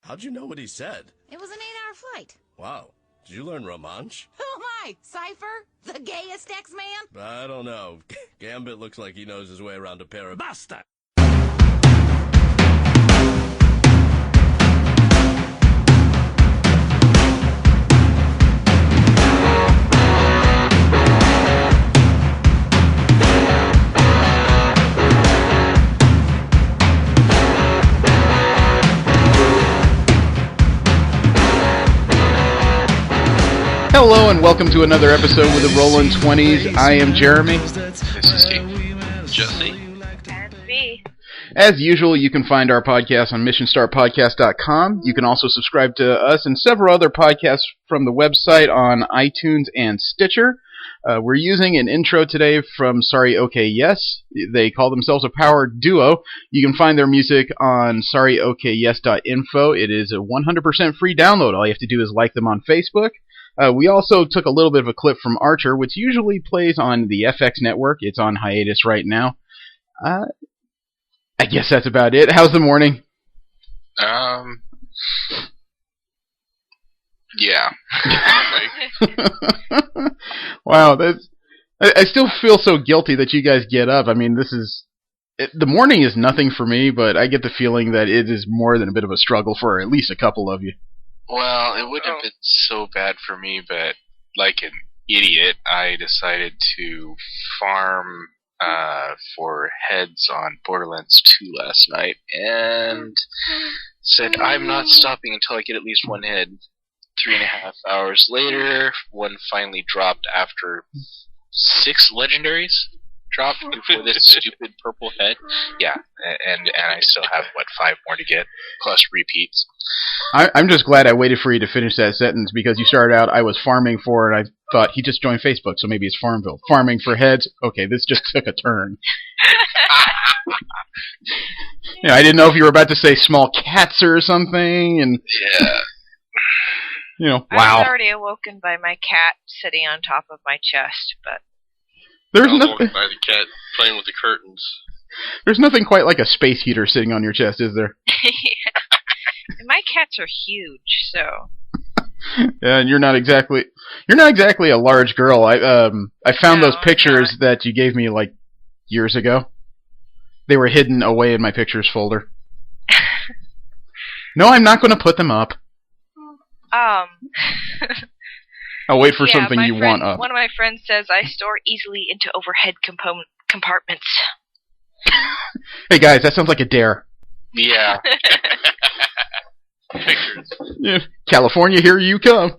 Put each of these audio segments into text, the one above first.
How'd you know what he said? It was an 8-hour flight. Wow. Did you learn Romansh? Who am I? Cypher? The gayest X-Man? I don't know. Gambit looks like he knows his way around a pair of... Basta! Hello and welcome to another episode with the Rollin' 20s. I am Jeremy. This is Steve. Jesse. And B. As usual, you can find our podcast on missionstarpodcast.com. You can also subscribe to us and several other podcasts from the website on iTunes and Stitcher. We're using an intro today from Sorry OK Yes. They call themselves a power duo. You can find their music on sorryokyes.info. It is a 100% free download. All you have to do is like them on Facebook. We also took a little bit of a clip from Archer, which usually plays on the FX network. It's on hiatus right now. I guess that's about it. How's the morning? Yeah. Wow, I still feel so guilty that you guys get up. I mean, the morning is nothing for me, but I get the feeling that it is more than a bit of a struggle for at least a couple of you. Well, it wouldn't have been so bad for me, but like an idiot, I decided to farm for heads on Borderlands 2 last night, and said I'm not stopping until I get at least one head. 3.5 hours later, one finally dropped after 6 legendaries dropped before this stupid purple head. Yeah, and I still have, 5 more to get, plus repeats. I'm just glad I waited for you to finish that sentence, because you started out, I was farming for, and I thought he just joined Facebook, so maybe it's Farmville. Farming for heads? Okay, this just took a turn. I didn't know if you were about to say small cats or something, and... Yeah. Wow. I was already awoken by my cat sitting on top of my chest, but... There's I was nothing... woken by the cat playing with the curtains. There's nothing quite like a space heater sitting on your chest, is there? And my cats are huge, so... Yeah, and you're not exactly a large girl. I found those pictures that you gave me years ago. They were hidden away in my pictures folder. No, I'm not going to put them up. I'll wait for something you want up. One of my friends says I store easily into overhead compartments. Hey guys, that sounds like a dare. Yeah. Pictures. Yeah. California, here you come.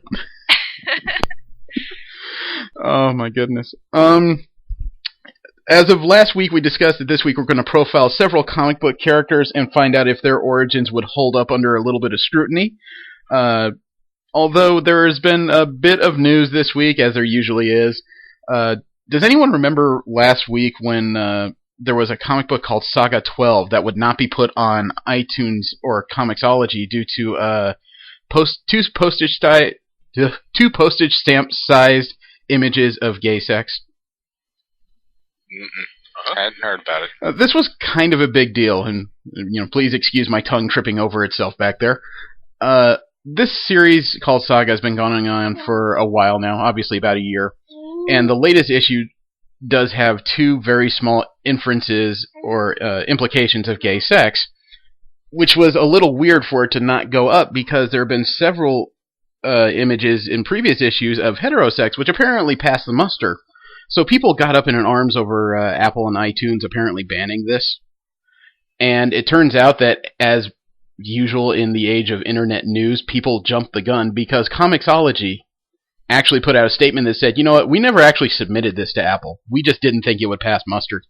Oh my goodness. As of last week, we discussed that this week we're going to profile several comic book characters and find out if their origins would hold up under a little bit of scrutiny. Although there has been a bit of news this week, as there usually is. Does anyone remember last week when there was a comic book called Saga 12 that would not be put on iTunes or Comixology due to two postage stamp-sized images of gay sex? I hadn't heard about it. This was kind of a big deal, and please excuse my tongue tripping over itself back there. This series called Saga has been going on for a while now, obviously about a year, and the latest issue does have 2 very small inferences or implications of gay sex, which was a little weird for it to not go up because there have been several images in previous issues of heterosex, which apparently passed the muster. So people got up in arms over Apple and iTunes apparently banning this, and it turns out that, as usual in the age of internet news, people jumped the gun because Comixology actually put out a statement that said, you know what, we never actually submitted this to Apple. We just didn't think it would pass muster.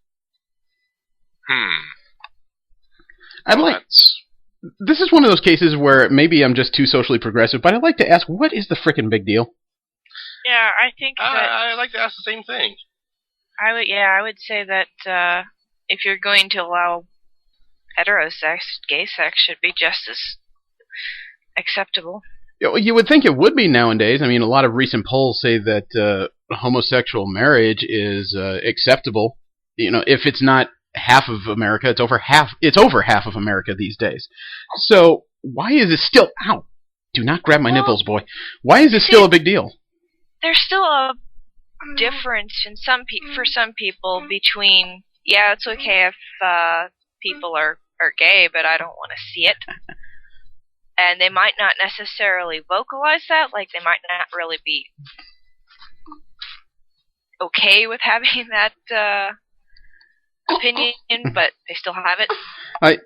This is one of those cases where maybe I'm just too socially progressive, but I'd like to ask, what is the frickin' big deal? Yeah, I think that... I'd like to ask the same thing. I would say that if you're going to allow heterosex, gay sex should be just as acceptable. You would think it would be nowadays. I mean, a lot of recent polls say that homosexual marriage is acceptable. If it's not half of America, it's over half of America these days. So why is this still... Ow! Do not grab my nipples, boy. Why is this still a big deal? There's still a difference in for some people between, yeah, it's okay if people are gay, but I don't want to see it. And they might not necessarily vocalize that, like they might not really be okay with having that opinion, but they still have it.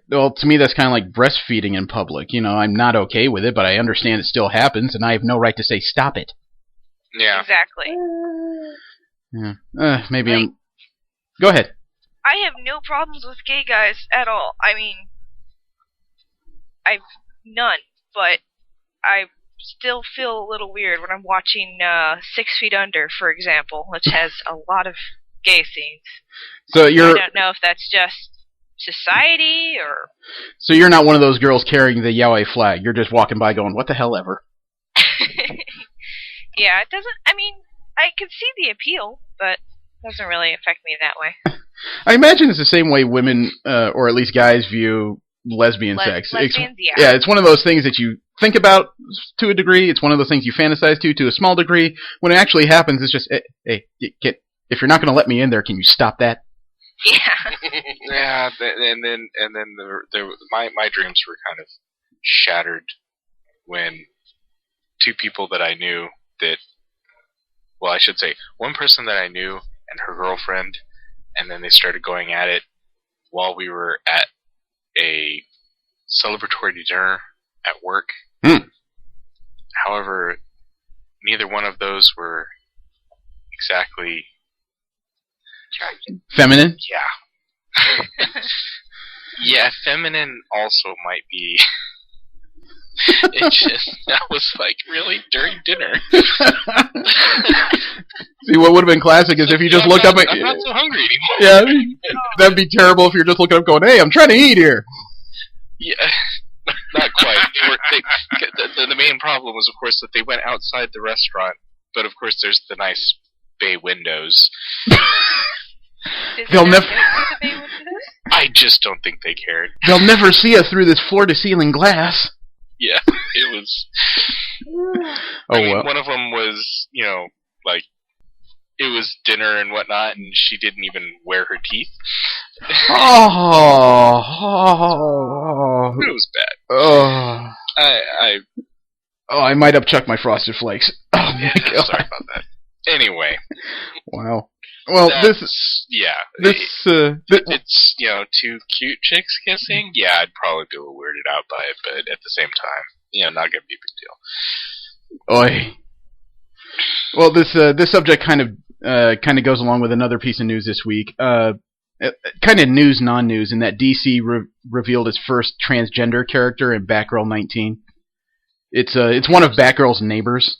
Well, to me, that's kind of like breastfeeding in public. You know, I'm not okay with it, but I understand it still happens, and I have no right to say stop it. Yeah. Exactly. Yeah. Maybe Go ahead. I have no problems with gay guys at all. I mean, I've none, but I still feel a little weird when I'm watching 6 Feet Under, for example, which has a lot of gay scenes. So I don't know if that's just society or... So you're not one of those girls carrying the yaoi flag. You're just walking by going, what the hell ever. Yeah, it doesn't... I mean, I can see the appeal, but it doesn't really affect me that way. I imagine it's the same way women, or at least guys, view lesbian sex. Lesbians, yeah. Yeah, it's one of those things that you think about to a degree. It's one of those things you fantasize to a small degree. When it actually happens, it's just, hey, if you're not going to let me in there, can you stop that? Yeah. Yeah, and then my dreams were kind of shattered when 2 people that I knew that, well, I should say, one person that I knew and her girlfriend, and then they started going at it while we were at a celebratory dinner at work. However, neither one of those were exactly... Feminine? Yeah. Yeah, feminine also might be... that was like, really? During dinner? See, what would have been classic is if you just looked up... I'm not so hungry anymore. Yeah, that'd be terrible if you're just looking up going, hey, I'm trying to eat here. Yeah, not quite. The main problem was, of course, that they went outside the restaurant, but of course there's the nice bay windows. They'll never... I just don't think they cared. They'll never see us through this floor-to-ceiling glass. Yeah, it was... I mean, well. One of them was, like, it was dinner and whatnot, and she didn't even wear her teeth. It was bad. I might upchuck my Frosted Flakes. Oh my God. Sorry about that. Anyway. Wow. Well, it's 2 cute chicks kissing. Yeah, I'd probably be a little weirded out by it, but at the same time, not gonna be a big deal. Oi. Well, this subject kind of goes along with another piece of news this week. Kind of news, non-news, in that DC revealed its first transgender character in Batgirl 19. It's one of Batgirl's neighbors.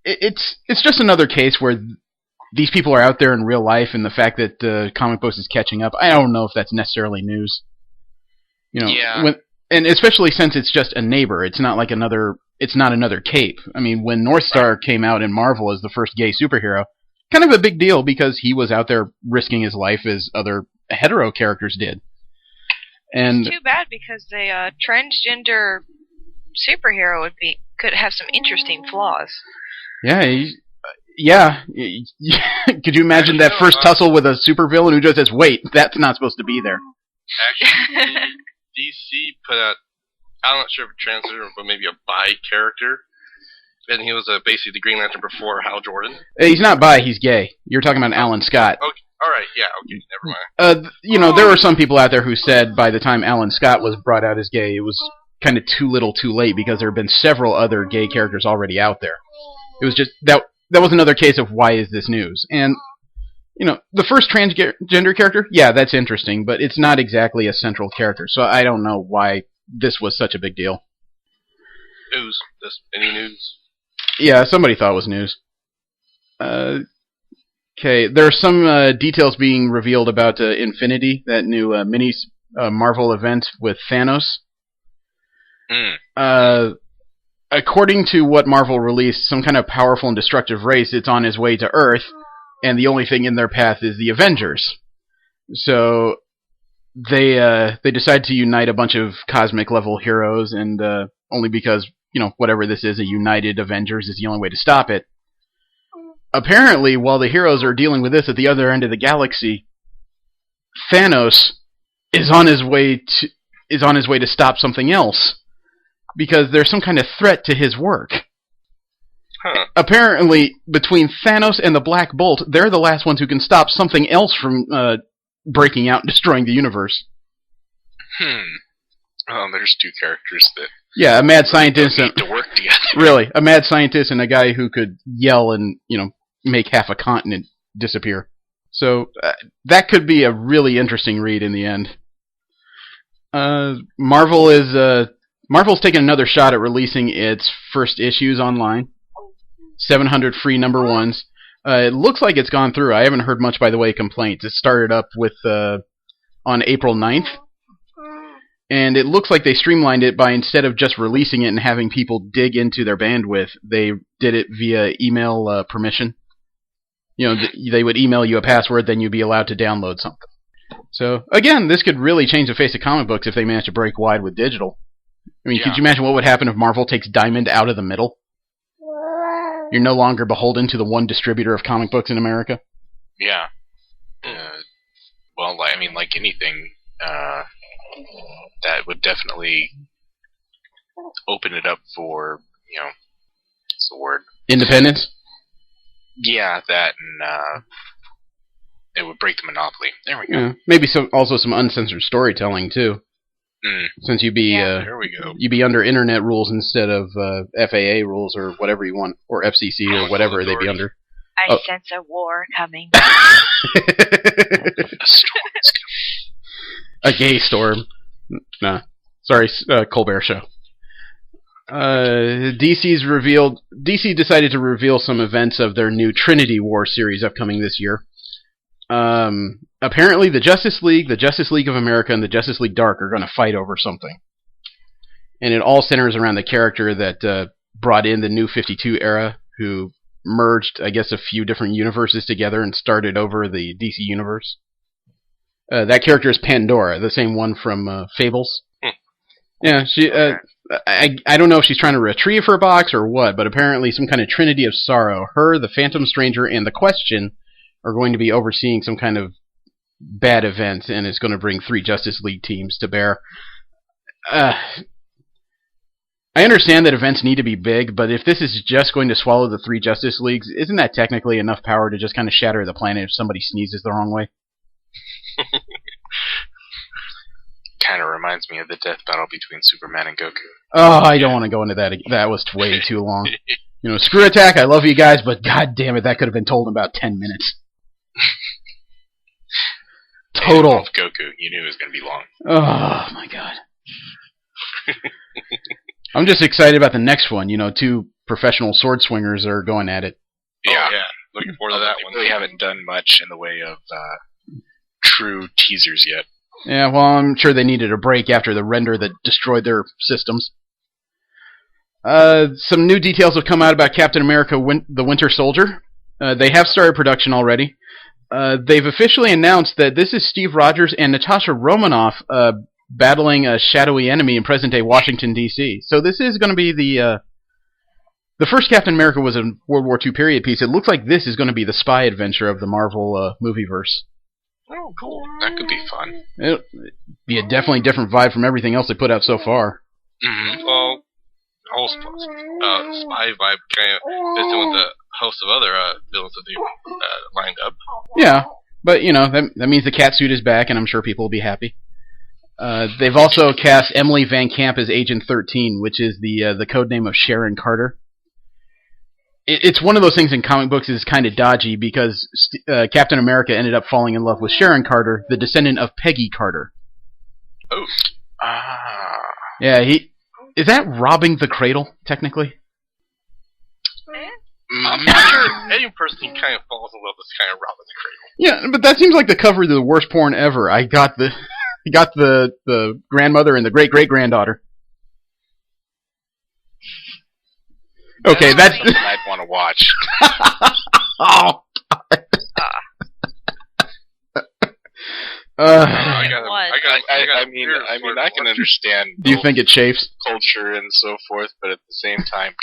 It's just another case where these people are out there in real life, and the fact that Comic Post is catching up, I don't know if that's necessarily news. Yeah. And especially since it's just a neighbor, it's not like it's not another Cape. I mean, when Northstar came out in Marvel as the first gay superhero, kind of a big deal because he was out there risking his life as other hetero characters did. And it's too bad because a transgender superhero could have some interesting flaws. Yeah. Could you imagine that first tussle with a supervillain who just says, "Wait, that's not supposed to be there"? Actually, DC put out, I'm not sure if a transgender, but maybe a bi character. And he was basically the Green Lantern before Hal Jordan. He's not bi, he's gay. You're talking about Alan Scott. Okay, alright, yeah, okay, never mind. There were some people out there who said by the time Alan Scott was brought out as gay, it was kind of too little too late because there have been several other gay characters already out there. It was just, that was another case of why is this news? And, the first transgender character, yeah, that's interesting, but it's not exactly a central character, so I don't know why this was such a big deal. News. Any news? Yeah, somebody thought it was news. Okay, there are some details being revealed about Infinity, that new mini Marvel event with Thanos. According to what Marvel released, some kind of powerful and destructive race, it's on his way to Earth, and the only thing in their path is the Avengers. So, they decide to unite a bunch of cosmic level heroes, and only because, whatever this is, a united Avengers is the only way to stop it. Apparently, while the heroes are dealing with this at the other end of the galaxy, Thanos is on his way to stop something else, because there's some kind of threat to his work. Huh. Apparently, between Thanos and the Black Bolt, they're the last ones who can stop something else from breaking out and destroying the universe. Well, there's two characters that Yeah, a mad scientist need to work together. Really, a mad scientist and a guy who could yell and, make half a continent disappear. So that could be a really interesting read in the end. Marvel's taken another shot at releasing its first issues online. 700 free number ones. It looks like it's gone through. I haven't heard much by the way of complaints. It started up with on April 9th. And it looks like they streamlined it by, instead of just releasing it and having people dig into their bandwidth, they did it via email permission. They would email you a password, then you'd be allowed to download something. So, again, this could really change the face of comic books if they manage to break wide with digital. I mean, Could you imagine what would happen if Marvel takes Diamond out of the middle? You're no longer beholden to the one distributor of comic books in America? Yeah. Well, I mean, like anything, that would definitely open it up for, what's the word? Independence? Yeah, that, and it would break the monopoly. There we go. Yeah, maybe also some uncensored storytelling, too. Since you'd be there we go. You'd be under internet rules instead of FAA rules or whatever you want, or FCC or whatever they'd be under. I sense a war coming. A gay storm. Nah. Sorry, Colbert Show. DC decided to reveal some events of their new Trinity War series upcoming this year. Apparently the Justice League of America, and the Justice League Dark are going to fight over something. And it all centers around the character that brought in the New 52 era, who merged, I guess, a few different universes together and started over the DC universe. That character is Pandora, the same one from Fables. Yeah, she. I don't know if she's trying to retrieve her box or what, but apparently some kind of Trinity of Sorrow. Her, the Phantom Stranger, and the Question are going to be overseeing some kind of bad event, and it's going to bring 3 Justice League teams to bear. I understand that events need to be big, but if this is just going to swallow the 3 Justice Leagues, isn't that technically enough power to just kind of shatter the planet if somebody sneezes the wrong way? Kind of reminds me of the death battle between Superman and Goku. Oh, I don't want to go into that. That was way too long. Screw Attack, I love you guys, but god damn it, that could have been told in about 10 minutes. Total. Goku, you knew it was going to be long. Oh, my god. I'm just excited about the next one. 2 professional sword swingers are going at it. Yeah. Oh, yeah. Looking forward to that one. They really haven't done much in the way of true teasers yet. Yeah, well, I'm sure they needed a break after the render that destroyed their systems. Some new details have come out about Captain America the Winter Soldier. They have started production already. They've officially announced that this is Steve Rogers and Natasha Romanoff battling a shadowy enemy in present-day Washington, D.C. So this is going to be the first Captain America was a World War II period piece. It looks like this is going to be the spy adventure of the Marvel movieverse. Oh, cool. That could be fun. It'll be a definitely different vibe from everything else they put out so far. Mm-hmm. Well, the whole spy vibe kind of fits in with the host of other villains that they lined up. Yeah, but that means the cat suit is back, and I'm sure people will be happy. They've also cast Emily Van Camp as Agent 13, which is the code name of Sharon Carter. It's one of those things in comic books is kind of dodgy because Captain America ended up falling in love with Sharon Carter, the descendant of Peggy Carter. Oh. Yeah, is that robbing the cradle, technically? I'm not sure any person who kind of falls in love is kind of robbing the cradle. Yeah, but that seems like the cover of the worst porn ever. I got the grandmother and the great-great-granddaughter. Okay, that's... I'd want to watch. Oh, I can understand. Do you think it chafes? Culture and so forth, but at the same time,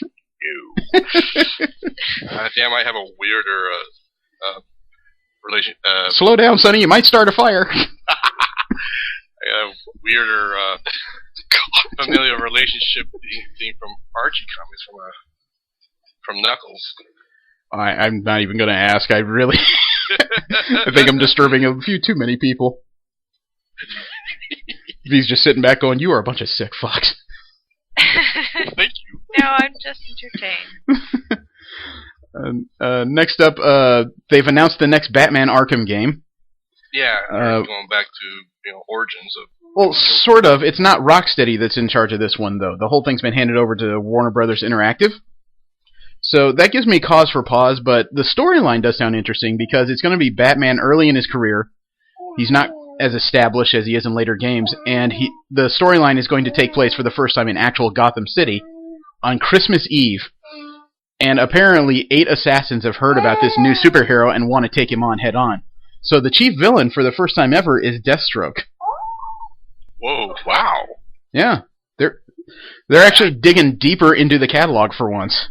damn, I have a weirder relation. Slow down, Sonny. You might start a fire. I have a weirder familial relationship theme from Archie comics from Knuckles. I'm not even going to ask. I really, I think I'm disturbing a few too many people. He's just sitting back going, "You are a bunch of sick fucks." Thank you. No, I'm just entertained. Next up, they've announced the next Batman Arkham game. Yeah, going back to origins of. Well, sort of. It's not Rocksteady that's in charge of this one, though. The whole thing's been handed over to Warner Brothers Interactive. So that gives me cause for pause, but the storyline does sound interesting because it's going to be Batman early in his career. He's not as established as he is in later games, and the storyline is going to take place for the first time in actual Gotham City on Christmas Eve. And apparently 8 assassins have heard about this new superhero and want to take him on head-on. So the chief villain for the first time ever is Deathstroke. Whoa, wow. Yeah. They're actually digging deeper into the catalog for once.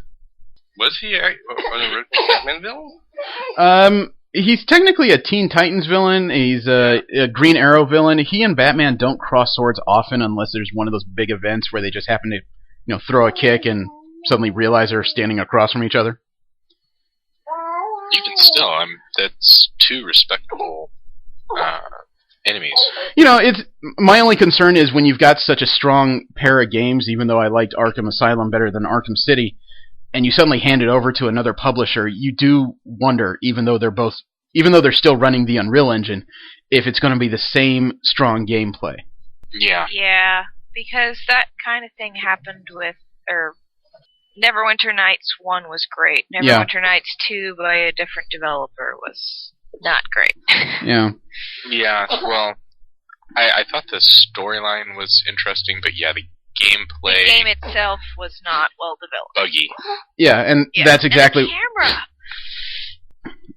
Was he an original Batman villain? He's technically a Teen Titans villain. He's a Green Arrow villain. He and Batman don't cross swords often unless there's one of those big events where they just happen to, throw a kick and suddenly realize they're standing across from each other. Even still, that's 2 respectable enemies. It's my only concern is when you've got such a strong pair of games, even though I liked Arkham Asylum better than Arkham City, and you suddenly hand it over to another publisher, you do wonder, even though they're still running the Unreal Engine, if it's going to be the same strong gameplay. Yeah. Yeah, because that kind of thing happened with Neverwinter Nights 1 was great. Neverwinter Nights 2 by a different developer was not great. Yeah. Yeah, well, I thought the storyline was interesting, but yeah, the gameplay... The game itself was not well developed. Buggy. Yeah, and that's exactly... And the camera!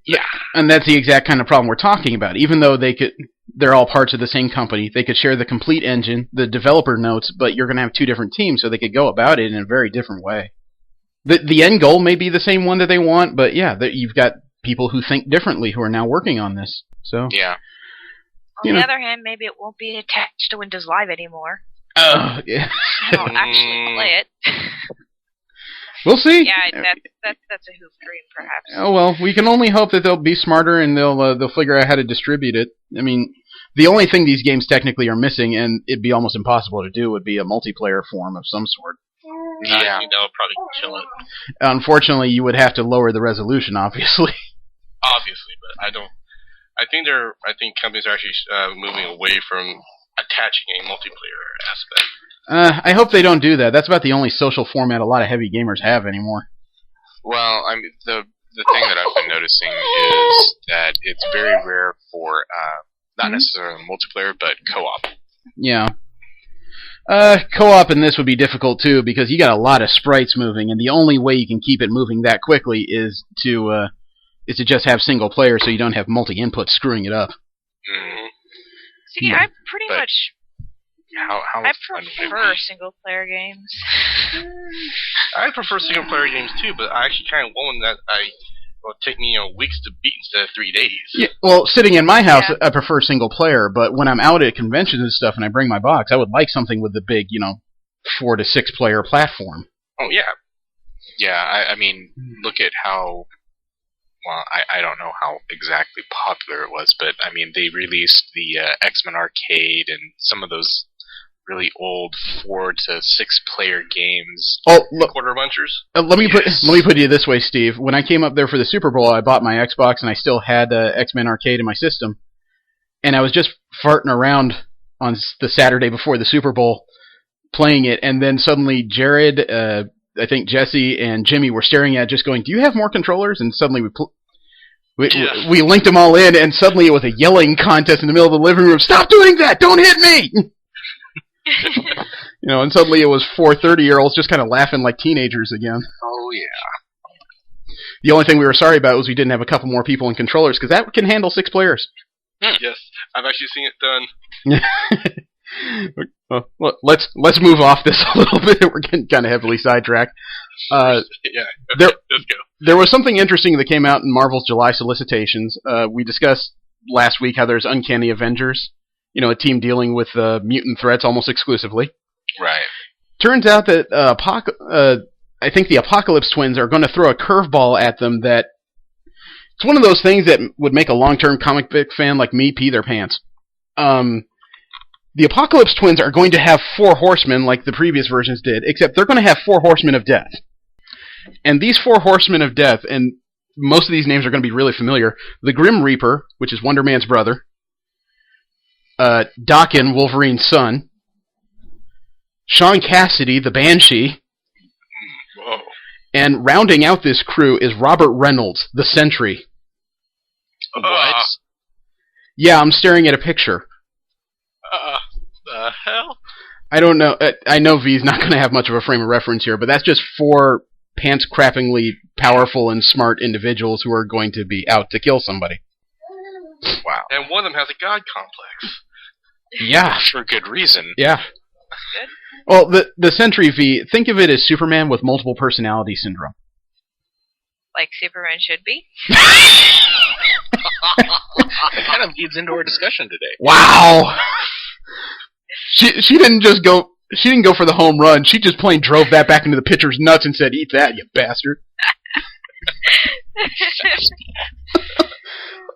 Yeah. And that's the exact kind of problem we're talking about. Even though they're all parts of the same company, they could share the complete engine, the developer notes, but you're going to have 2 different teams, so they could go about it in a very different way. The end goal may be the same one that they want, but yeah, you've got people who think differently who are now working on this. So yeah. On the other hand, maybe it won't be attached to Windows Live anymore. Yeah. I'll actually play it. We'll see. Yeah, that's a hoop dream, perhaps. Oh well, we can only hope that they'll be smarter and they'll figure out how to distribute it. I mean, the only thing these games technically are missing, and it'd be almost impossible to do, would be a multiplayer form of some sort. Yeah, I think that would probably kill it. Unfortunately, you would have to lower the resolution, obviously. Obviously, but I don't. I think companies are actually moving away from attaching a multiplayer aspect. I hope they don't do that. That's about the only social format a lot of heavy gamers have anymore. Well, I mean, the thing that I've been noticing is that it's very rare for not necessarily multiplayer, but co-op. Yeah. Co-op in this would be difficult too because you got a lot of sprites moving, and the only way you can keep it moving that quickly is to just have single player, so you don't have multi-input screwing it up. Mm-hmm. See, I pretty much. I prefer fun single player games. I prefer single player games too, but I actually kind of want that will take me weeks to beat instead of 3 days. Yeah, well, sitting in my house, I prefer single player, but when I'm out at conventions and stuff and I bring my box, I would like something with the big, 4 to 6 player platform. Oh yeah. Yeah, I mean, look at how. Well, I don't know how exactly popular it was, but I mean, they released the X-Men Arcade and some of those really old 4 to 6 player games. Oh, look, Quarter Munchers. let me put it this way, Steve. When I came up there for the Super Bowl, I bought my Xbox and I still had X-Men Arcade in my system, and I was just farting around on the Saturday before the Super Bowl playing it, and then suddenly Jared, I think Jesse and Jimmy were staring at it just going, "Do you have more controllers?" And suddenly we linked them all in, and suddenly it was a yelling contest in the middle of the living room. "Stop doing that! Don't hit me!" And suddenly it was 4 30-year-olds just kind of laughing like teenagers again. Oh yeah. The only thing we were sorry about was we didn't have a couple more people in controllers, because that can handle 6 players. Yes, I've actually seen it done. Well, let's move off this a little bit. We're getting kind of heavily sidetracked. Yeah, There- let's go. There was something interesting that came out in Marvel's July solicitations. We discussed last week how there's Uncanny Avengers, a team dealing with mutant threats almost exclusively. Right. Turns out that I think the Apocalypse Twins are going to throw a curveball at them that it's one of those things that would make a long-term comic book fan like me pee their pants. The Apocalypse Twins are going to have 4 horsemen like the previous versions did, except they're going to have 4 horsemen of death. And these 4 horsemen of death, and most of these names are going to be really familiar, the Grim Reaper, which is Wonder Man's brother, Daken, Wolverine's son, Sean Cassidy, the Banshee, Whoa. and rounding out this crew is Robert Reynolds, the Sentry. What? Yeah, I'm staring at a picture. The hell? I don't know. I know V's not going to have much of a frame of reference here, but that's just 4 pants-crappingly powerful and smart individuals who are going to be out to kill somebody. Wow. And one of them has a god complex. Yeah. For good reason. Yeah. Good. Well, the Sentry V, think of it as Superman with multiple personality syndrome. Like Superman should be. It kind of leads into our discussion today. Wow. She didn't just go. She didn't go for the home run. She just plain drove that back into the pitcher's nuts and said, "Eat that, you bastard."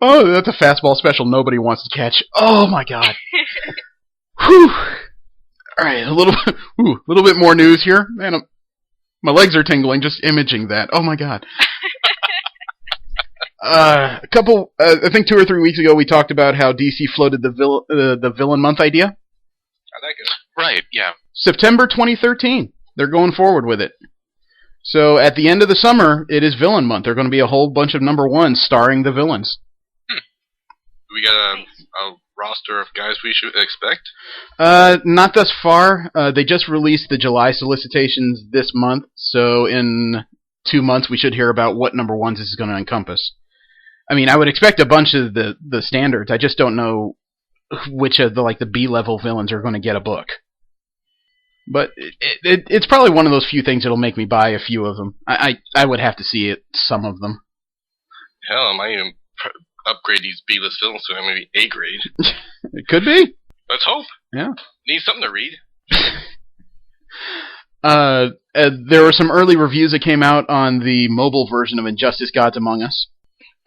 Oh, that's a fastball special nobody wants to catch. Oh my god. Whew. All right, a little bit more news here. Man, my legs are tingling just imaging that. Oh my god. I think 2 or 3 weeks ago, we talked about how DC floated the villain month idea. How'd that go? Right, yeah. September 2013. They're going forward with it. So at the end of the summer, it is villain month. There are going to be a whole bunch of number 1s starring the villains. We got a roster of guys we should expect? Not thus far. They just released the July solicitations this month, so in 2 months we should hear about what number 1s this is going to encompass. I mean, I would expect a bunch of the standards. I just don't know which of the B-level villains are going to get a book. But it's probably one of those few things that'll make me buy a few of them. I would have to see some of them. Hell, I might even upgrade these B-list villains to maybe A grade. It could be. Let's hope. Yeah. Need something to read. There were some early reviews that came out on the mobile version of Injustice: Gods Among Us.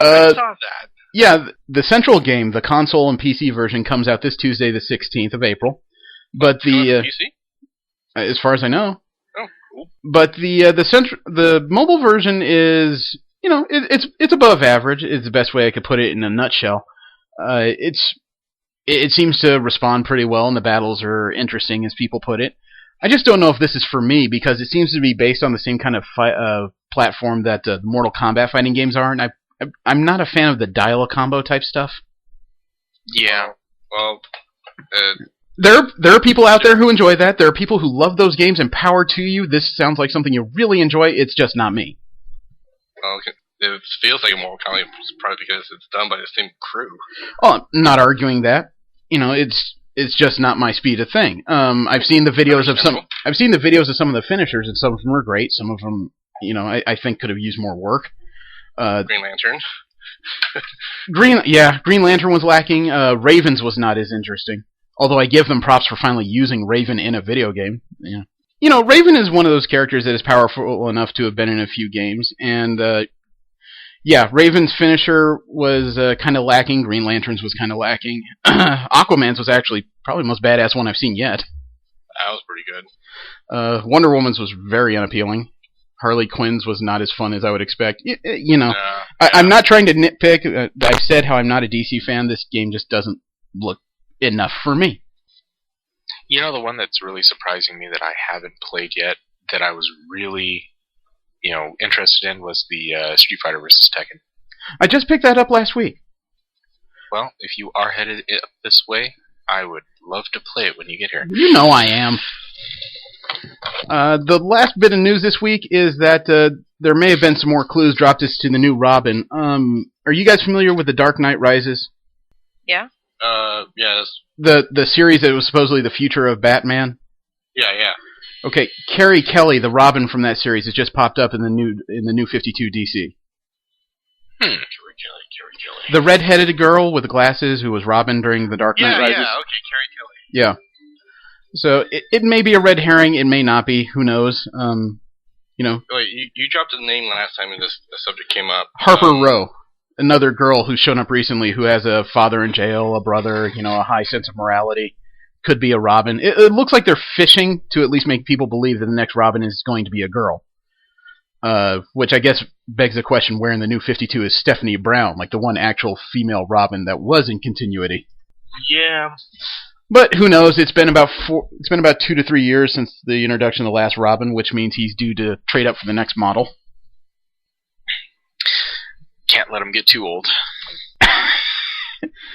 I saw that. Yeah, the central game, the console and PC version, comes out this Tuesday, the 16th of April. But the PC? As far as I know. Oh, cool. But the mobile version is, it's above average. Is the best way I could put it in a nutshell. It seems to respond pretty well, and the battles are interesting, as people put it. I just don't know if this is for me because it seems to be based on the same kind of platform that the Mortal Kombat fighting games are, and I'm not a fan of the dial-a-combo type stuff. Yeah. Well, there are people out there who enjoy that. There are people who love those games, and power to you. This sounds like something you really enjoy. It's just not me. well, it feels like a Mortal Kombat probably because it's done by the same crew. Oh, I'm not arguing that. It's just not my speed of thing. I've seen the videos of some of the finishers, and some of them are great. Some of them, I think could have used more work. Green Lantern. Green Lantern was lacking. Raven's was not as interesting. Although I give them props for finally using Raven in a video game. Yeah. Raven is one of those characters that is powerful enough to have been in a few games, and Raven's finisher was kind of lacking. Green Lantern's was kind of lacking. Aquaman's was actually probably the most badass one I've seen yet. That was pretty good. Wonder Woman's was very unappealing. Harley Quinn's was not as fun as I would expect. I'm not trying to nitpick. I've said how I'm not a DC fan. This game just doesn't look enough for me. The one that's really surprising me that I haven't played yet, that I was really, interested in was the Street Fighter vs. Tekken. I just picked that up last week. Well, if you are headed up this way, I would love to play it when you get here. You know I am. The last bit of news this week is that there may have been some more clues dropped as to the new Robin. Are you guys familiar with The Dark Knight Rises? Yeah? Yeah, The series that was supposedly the future of Batman. yeah. Okay, Carrie Kelly, the Robin from that series, has just popped up in the new 52 DC. Carrie Kelly. The red-headed girl with the glasses who was Robin during The Dark Knight Rises. Yeah, okay, Carrie Kelly. Yeah. So it may be a red herring, it may not be. Who knows? Wait, you dropped a name last time this subject came up. Harper Row, another girl who's shown up recently who has a father in jail, a brother, a high sense of morality. Could be a Robin. It looks like they're fishing to at least make people believe that the next Robin is going to be a girl. Which I guess begs the question, where in the new 52 is Stephanie Brown, like the one actual female Robin that was in continuity? Yeah. But who knows? It's been about 2 to 3 years since the introduction of the last Robin, which means he's due to trade up for the next model. Can't let him get too old.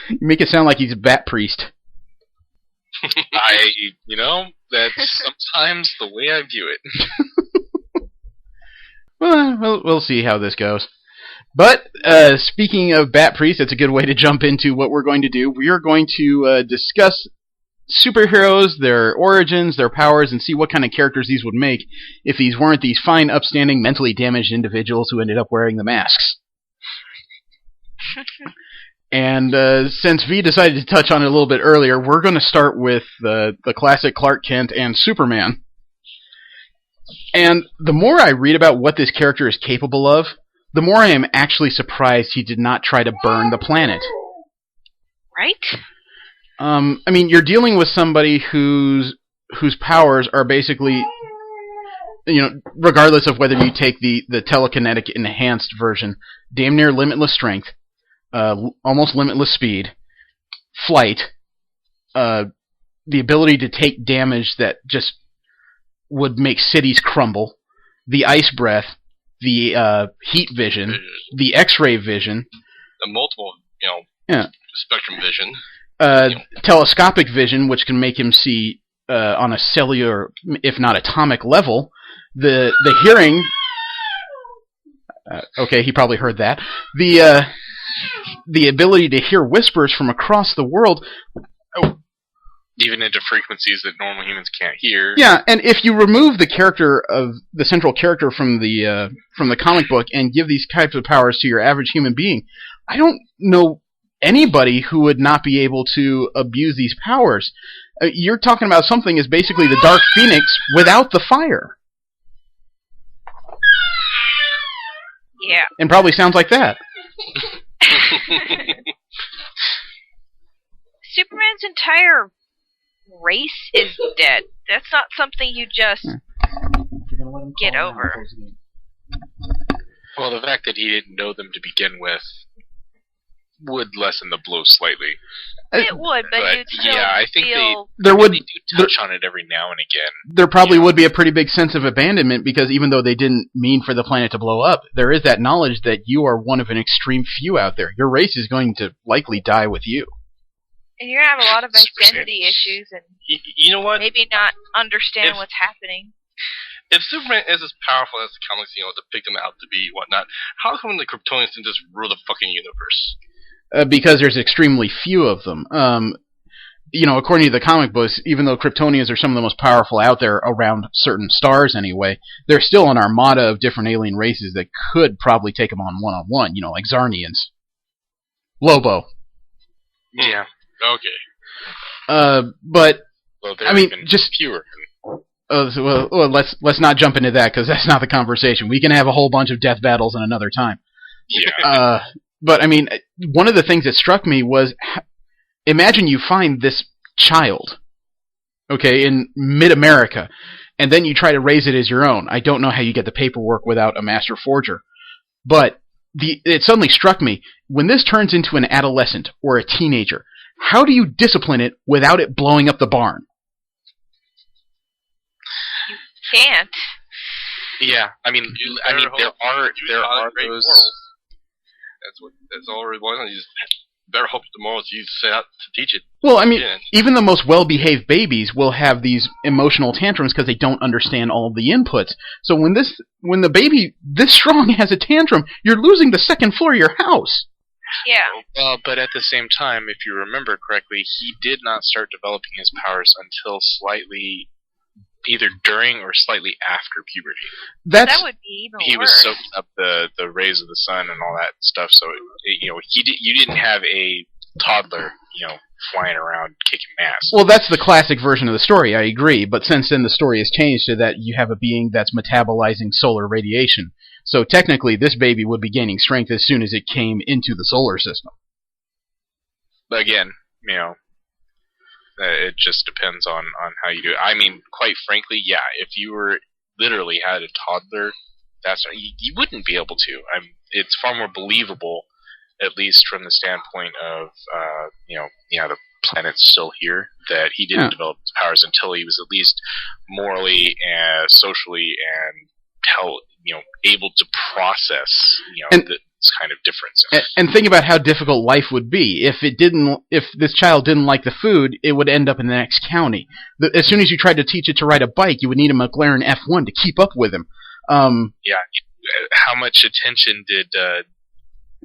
You make it sound like he's a bat priest. That's sometimes the way I view it. Well, we'll see how this goes. But speaking of bat priests, that's a good way to jump into what we're going to do. We are going to discuss superheroes, their origins, their powers, and see what kind of characters these would make if these weren't these fine, upstanding, mentally damaged individuals who ended up wearing the masks. And since V decided to touch on it a little bit earlier, we're going to start with the classic Clark Kent and Superman. And the more I read about what this character is capable of, the more I am actually surprised he did not try to burn the planet. Right? I mean, you're dealing with somebody whose powers are basically, regardless of whether you take the telekinetic enhanced version, damn near limitless strength, almost limitless speed, flight, the ability to take damage that just would make cities crumble, the ice breath, the heat vision, the X-ray vision, the multiple, spectrum vision, telescopic vision, which can make him see on a cellular, if not atomic level, the hearing. Okay, he probably heard that. The ability to hear whispers from across the world. Even into frequencies that normal humans can't hear. Yeah, and if you remove the central character from the comic book and give these types of powers to your average human being, I don't know anybody who would not be able to abuse these powers. You're talking about something as basically the Dark Phoenix without the fire. Yeah. And probably sounds like that. Superman's entire race is dead. That's not something you just get over. Well, the fact that he didn't know them to begin with would lessen the blow slightly. It would, but you'd still I think feel... they do touch on it every now and again. There probably would be a pretty big sense of abandonment, because even though they didn't mean for the planet to blow up, there is that knowledge that you are one of an extreme few out there. Your race is going to likely die with you. And you're going to have a lot of identity issues and you know what? maybe not understand what's happening. If Superman is as powerful as the comics, depict him out to be, whatnot, how come the Kryptonians didn't just rule the fucking universe? Because there's extremely few of them. According to the comic books, even though Kryptonians are some of the most powerful out there around certain stars anyway, they're still an armada of different alien races that could probably take them on one-on-one, like Zarnians. Lobo. Yeah. Okay. But, I mean, just fewer. Well, let's not jump into that, because that's not the conversation. We can have a whole bunch of death battles in another time. Yeah. But, I mean, one of the things that struck me was, imagine you find this child, okay, in mid-America, and then you try to raise it as your own. I don't know how you get the paperwork without a master forger. But it suddenly struck me, when this turns into an adolescent or a teenager, how do you discipline it without it blowing up the barn? Can't. Yeah, I mean, there are those. That's all it was. You just better hope tomorrow you set out to teach it. Well, I mean, even the most well-behaved babies will have these emotional tantrums because they don't understand all of the inputs. So when the baby this strong has a tantrum, you're losing the second floor of your house. Well, but at the same time, if you remember correctly, he did not start developing his powers until slightly, either during or slightly after puberty. That would be even He worse. was soaking up the rays of the sun and all that stuff. So you didn't have a toddler, flying around kicking ass. Well, that's the classic version of the story, I agree, but since then the story has changed so that you have a being that's metabolizing solar radiation. So technically, this baby would be gaining strength as soon as it came into the solar system. But again, it just depends on how you do it. I mean, quite frankly, yeah, if you were literally had a toddler, you wouldn't be able to. It's far more believable, at least from the standpoint of the planet's still here, that he didn't develop his powers until he was at least morally and socially and able to process this kind of difference. And think about how difficult life would be if this child didn't like the food. It would end up in the next county. As soon as you tried to teach it to ride a bike, you would need a McLaren F1 to keep up with him. How much attention did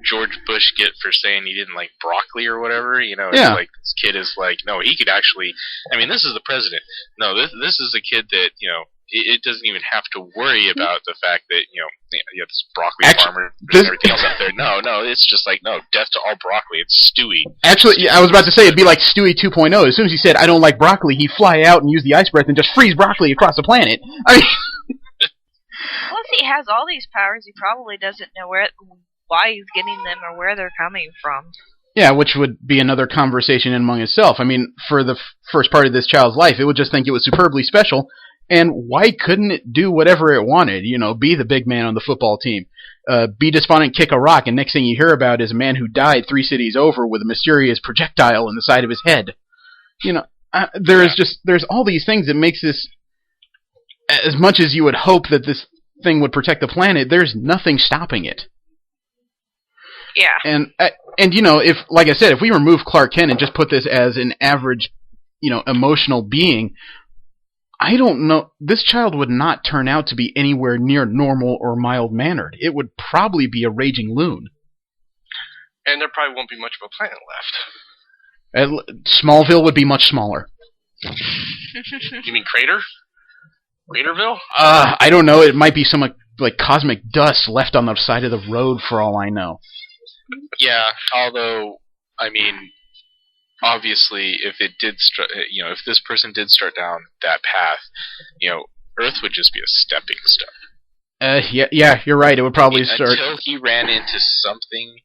George Bush get for saying he didn't like broccoli or whatever? It's like this kid is like, no, he could actually. I mean, this is the president. No, this is a kid that it doesn't even have to worry about the fact that this broccoli farmer and everything else out there. No, it's just like, no, death to all broccoli. It's Stewie. Actually, I was about to say it'd be like Stewie 2.0. As soon as he said I don't like broccoli, he'd fly out and use the ice breath and just freeze broccoli across the planet. I mean, Plus, he has all these powers. He probably doesn't know why he's getting them or where they're coming from. Yeah, which would be another conversation among itself. I mean, for the first part of this child's life, it would just think it was superbly special. And why couldn't it do whatever it wanted? Be the big man on the football team, be despondent, kick a rock, and next thing you hear about is a man who died 3 cities over with a mysterious projectile in the side of his head. There's all these things that makes this, as much as you would hope that this thing would protect the planet, there's nothing stopping it. Yeah. And if, like I said, if we remove Clark Kent and just put this as an average, emotional being, I don't know. This child would not turn out to be anywhere near normal or mild-mannered. It would probably be a raging loon. And there probably won't be much of a planet left. Smallville would be much smaller. You mean Crater? Craterville? I don't know. It might be some like cosmic dust left on the side of the road for all I know. Yeah, although, I mean, obviously, if it did, if this person did start down that path, Earth would just be a stepping stone. Yeah, you're right. It would probably start until he ran into something.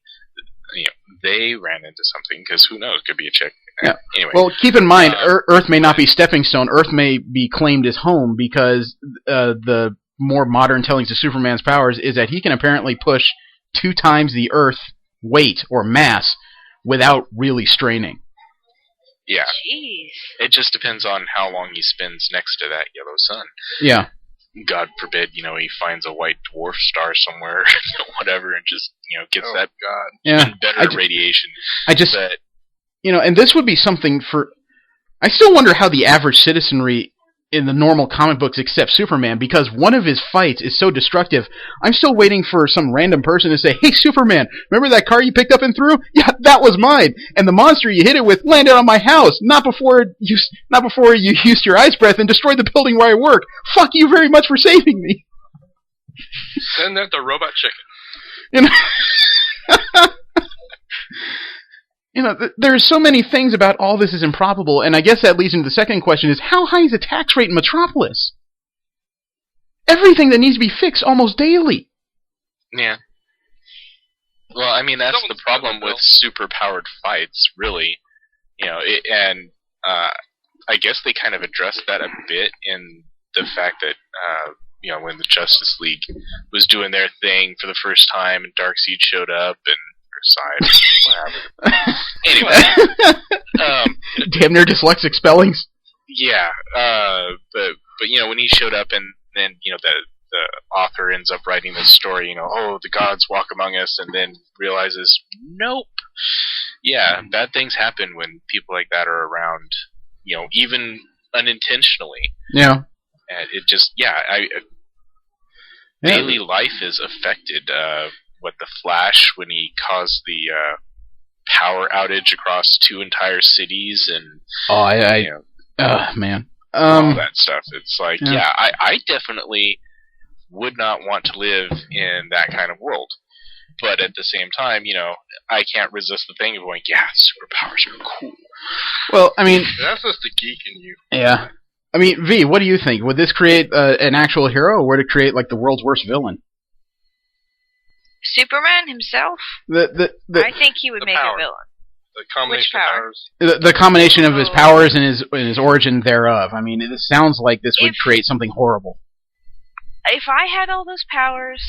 They ran into something, because who knows? Could be a chick. Yeah. Anyway. Well, keep in mind, Earth may not be stepping stone. Earth may be claimed as home because the more modern tellings of Superman's powers is that he can apparently push 2 times the Earth weight or mass without really straining. Yeah. Jeez. It just depends on how long he spends next to that yellow sun. Yeah. God forbid, he finds a white dwarf star somewhere, whatever, and just, gets that even better radiation. And this would be something for... I still wonder how the average citizenry in the normal comic books accept Superman, because one of his fights is so destructive. I'm still waiting for some random person to say, "Hey, Superman, remember that car you picked up and threw? Yeah, that was mine. And the monster you hit it with landed on my house, not before you used your ice breath and destroyed the building where I work. Fuck you very much for saving me." Send that to Robot Chicken. There's so many things about all this is improbable, and I guess that leads into the second question is, how high is the tax rate in Metropolis? Everything that needs to be fixed almost daily. Yeah. Well, I mean, that's the problem with super-powered fights, really. I guess they kind of addressed that a bit in the fact that, when the Justice League was doing their thing for the first time and Darkseid showed up and side. Anyway, damn near dyslexic spellings. Yeah, but when he showed up and then the author ends up writing this story, the gods walk among us, and then realizes, nope. Yeah, bad things happen when people like that are around, even unintentionally. Yeah. And it just, daily life is affected. The Flash, when he caused the power outage across 2 entire cities and man, all that stuff. It's like, yeah. I definitely would not want to live in that kind of world. But at the same time, I can't resist the thing of going, yeah, superpowers are cool. Well, I mean, that's just the geek in you. Yeah. I mean, V, what do you think? Would this create an actual hero, or would it create like the world's worst villain? Superman himself? I think he would make power. A villain. The combination Which of power? powers. The combination of his powers and his origin thereof. I mean, it sounds like this would create something horrible. If I had all those powers,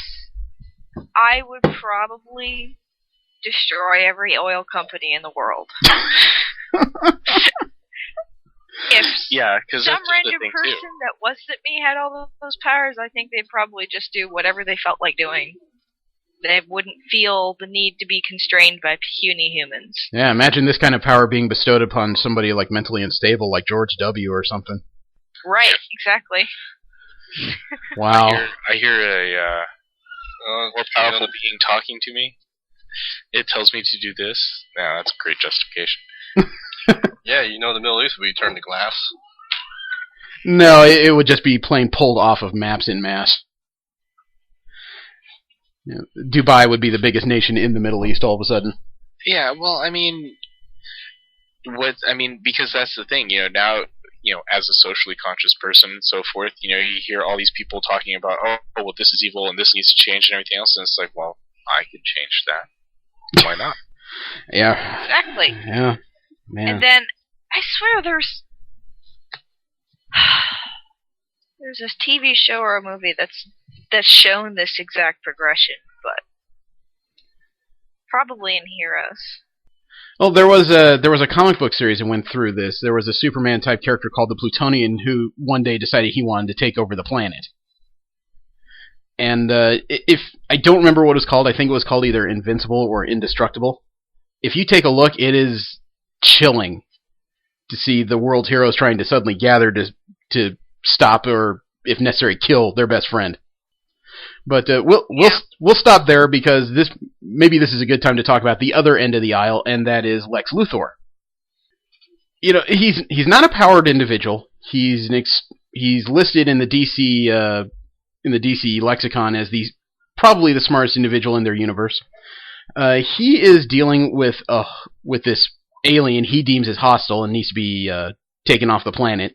I would probably destroy every oil company in the world. If some random person that wasn't me had all those powers, I think they'd probably just do whatever they felt like doing. They wouldn't feel the need to be constrained by puny humans. Yeah, imagine this kind of power being bestowed upon somebody like mentally unstable, like George W. or something. Right, exactly. Wow. I hear a more powerful being talking to me. It tells me to do this. Yeah, that's a great justification. Yeah, the Middle East would be turned to glass. No, it would just be plain pulled off of maps in mass. Dubai would be the biggest nation in the Middle East all of a sudden. Yeah, well, I mean, because that's the thing, now, as a socially conscious person and so forth, you hear all these people talking about, oh, well, this is evil and this needs to change and everything else, and it's like, well, I could change that. Why not? Yeah. Exactly. Yeah. Man. And then, I swear there's this TV show or a movie that's shown this exact progression, but probably in Heroes. Well, there was a comic book series that went through this. There was a Superman type character called the Plutonian who one day decided he wanted to take over the planet. And if I don't remember what it was called, I think it was called either Invincible or Indestructible. If you take a look, it is chilling to see the world's heroes trying to suddenly gather to stop or, if necessary, kill their best friend. But we'll stop there because this is a good time to talk about the other end of the aisle, and that is Lex Luthor. He's not a powered individual. He's listed in the DC lexicon as probably the smartest individual in their universe. He is dealing with this alien he deems as hostile and needs to be taken off the planet.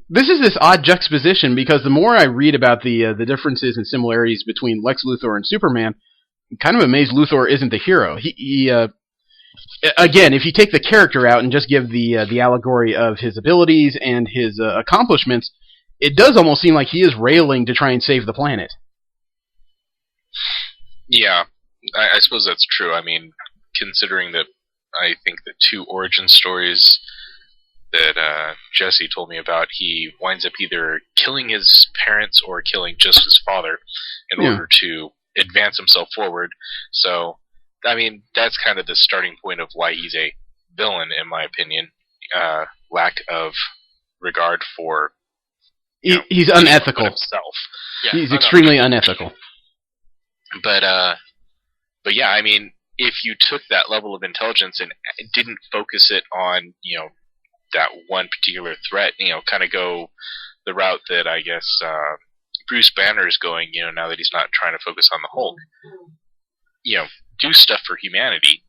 This is this odd juxtaposition because the more I read about the differences and similarities between Lex Luthor and Superman, I'm kind of amazed Luthor isn't the hero. He again, if you take the character out and just give the allegory of his abilities and his accomplishments, it does almost seem like he is railing to try and save the planet. Yeah, I suppose that's true. I mean, considering that I think the 2 origin stories that Jesse told me about, he winds up either killing his parents or killing just his father in order to advance himself forward. So, I mean, that's kind of the starting point of why he's a villain, in my opinion. Lack of regard for... He's unethical. Himself. Yeah, he's extremely unethical. But yeah, I mean, if you took that level of intelligence and didn't focus it on, that one particular threat, kind of go the route that I guess Bruce Banner is going, now that he's not trying to focus on the Hulk, do stuff for humanity,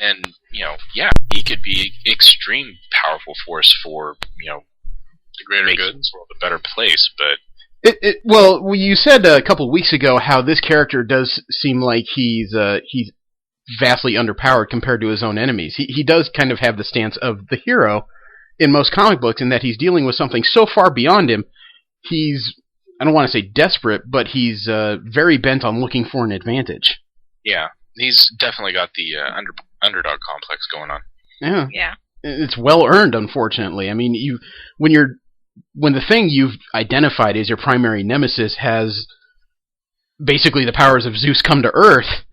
then, he could be extreme powerful force for, the greater good, the better place, but... Well, you said a couple of weeks ago how this character does seem like he's vastly underpowered compared to his own enemies. He does kind of have the stance of the hero in most comic books in that he's dealing with something so far beyond him. He's, I don't want to say desperate, but he's very bent on looking for an advantage. Yeah, he's definitely got the underdog complex going on. Yeah. It's well earned, unfortunately. I mean, when the thing you've identified as your primary nemesis has basically the powers of Zeus come to Earth,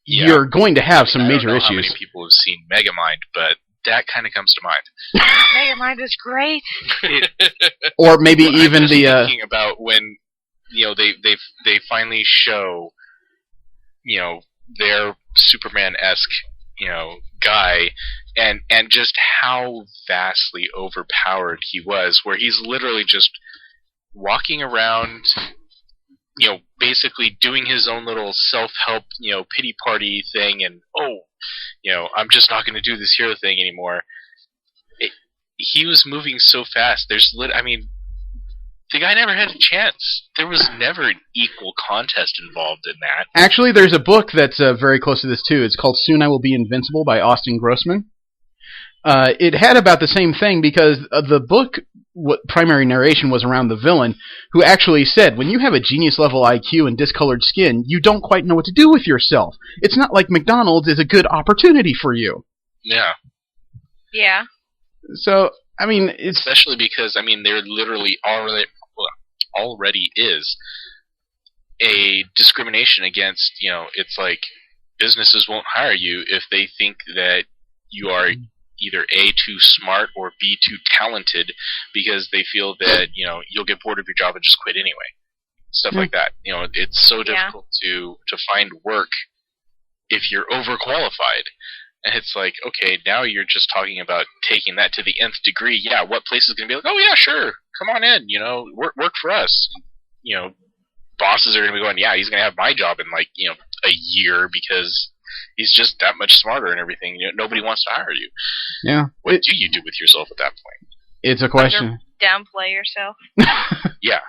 you're going to have some major issues. I don't know how many people have seen Megamind, but that kind of comes to mind. Megamind is great. Or maybe even thinking about when they finally show their Superman-esque, guy, and just how vastly overpowered he was, where he's literally just walking around, basically doing his own little self-help, pity party thing, and I'm just not going to do this hero thing anymore. He was moving so fast. The guy never had a chance. There was never an equal contest involved in that. Actually, there's a book that's very close to this, too. It's called Soon I Will Be Invincible by Austin Grossman. It had about the same thing because the book, primary narration was around the villain, who actually said, when you have a genius-level IQ and discolored skin, you don't quite know what to do with yourself. It's not like McDonald's is a good opportunity for you. Yeah. Yeah. So, it's... Especially because, there literally already is a discrimination against, it's like businesses won't hire you if they think that you are either A, too smart, or B, too talented, because they feel that, you'll get bored of your job and just quit anyway. Stuff like that. It's so difficult to find work if you're overqualified. And it's like, okay, now you're just talking about taking that to the nth degree. Yeah, what place is going to be like, oh yeah, sure, come on in, work for us. Bosses are going to be going, yeah, he's going to have my job in a year because he's just that much smarter and everything. Nobody wants to hire you. Yeah. What do you do with yourself at that point? It's a question. Downplay yourself. Yeah.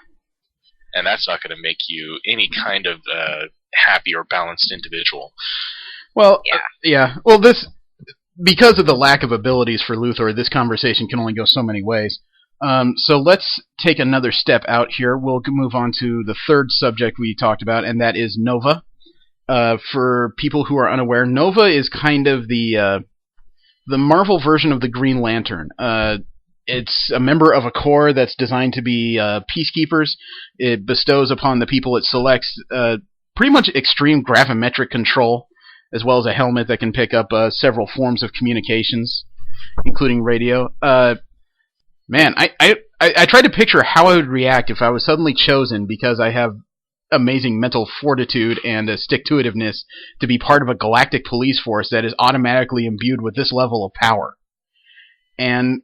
And that's not going to make you any kind of happy or balanced individual. Well, yeah. Well, because of the lack of abilities for Luthor, this conversation can only go so many ways. So let's take another step out here. We'll move on to the third subject we talked about, and that is Nova. For people who are unaware, Nova is kind of the Marvel version of the Green Lantern. It's a member of a corps that's designed to be peacekeepers. It bestows upon the people it selects pretty much extreme gravimetric control, as well as a helmet that can pick up several forms of communications, including radio. Man, I tried to picture how I would react if I was suddenly chosen because I have amazing mental fortitude and stick-to-itiveness to be part of a galactic police force that is automatically imbued with this level of power. And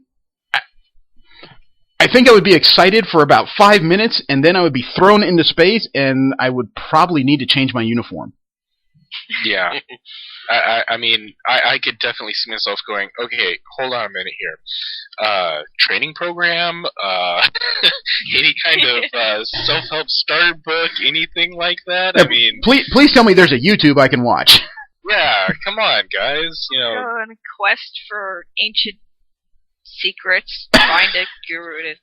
I think I would be excited for about 5 minutes, and then I would be thrown into space, and I would probably need to change my uniform. Yeah. I could definitely see myself going, okay, hold on a minute here. Training program, any kind of self-help starter book, anything like that? Please tell me there's a YouTube I can watch. Yeah, come on, guys. Go on a quest for ancient secrets, find a guru to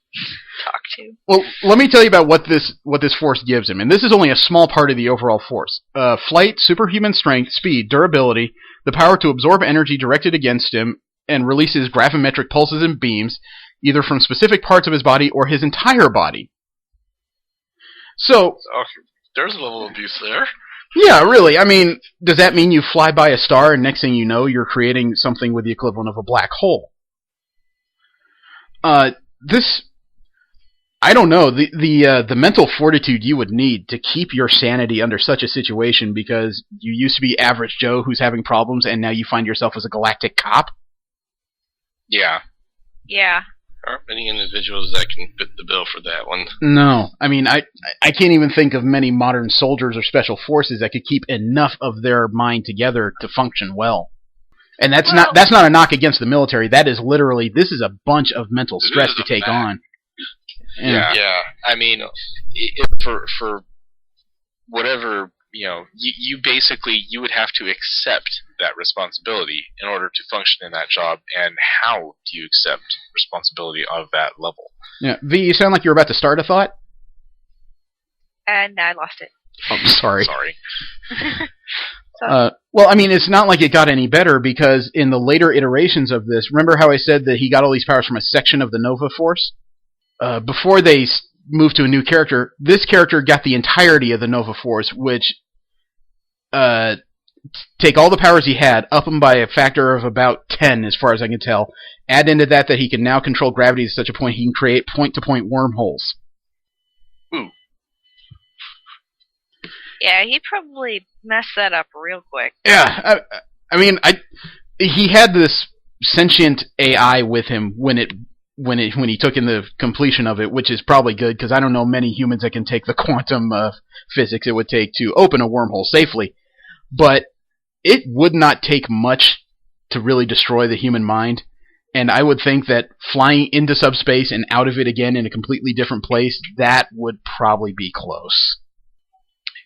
talk to. Well, let me tell you about what this force gives him, and this is only a small part of the overall force. Flight, superhuman strength, speed, durability, the power to absorb energy directed against him, and releases gravimetric pulses and beams, either from specific parts of his body or his entire body. So, there's a level of abuse there. Yeah, really. Does that mean you fly by a star and next thing you know, you're creating something with the equivalent of a black hole? I don't know, the mental fortitude you would need to keep your sanity under such a situation because you used to be average Joe who's having problems and now you find yourself as a galactic cop? Yeah. Yeah. There aren't many individuals that can fit the bill for that one. No. I can't even think of many modern soldiers or special forces that could keep enough of their mind together to function well. And that's not a knock against the military. That is literally, this is a bunch of mental stress to take on. Yeah. For whatever, you basically, you would have to accept that responsibility in order to function in that job. And how do you accept responsibility of that level? Yeah, V, you sound like you're about to start a thought. And I lost it. Oh, sorry. Sorry. It's not like it got any better because in the later iterations of this, remember how I said that he got all these powers from a section of the Nova Force? Before they moved to a new character, this character got the entirety of the Nova Force, which take all the powers he had, up them by a factor of about 10 as far as I can tell, add into that he can now control gravity to such a point he can create point-to-point wormholes. Ooh. Yeah, he probably messed that up real quick. Yeah, he had this sentient AI with him when he took in the completion of it, which is probably good because I don't know many humans that can take the quantum physics it would take to open a wormhole safely. But it would not take much to really destroy the human mind, and I would think that flying into subspace and out of it again in a completely different place, that would probably be close.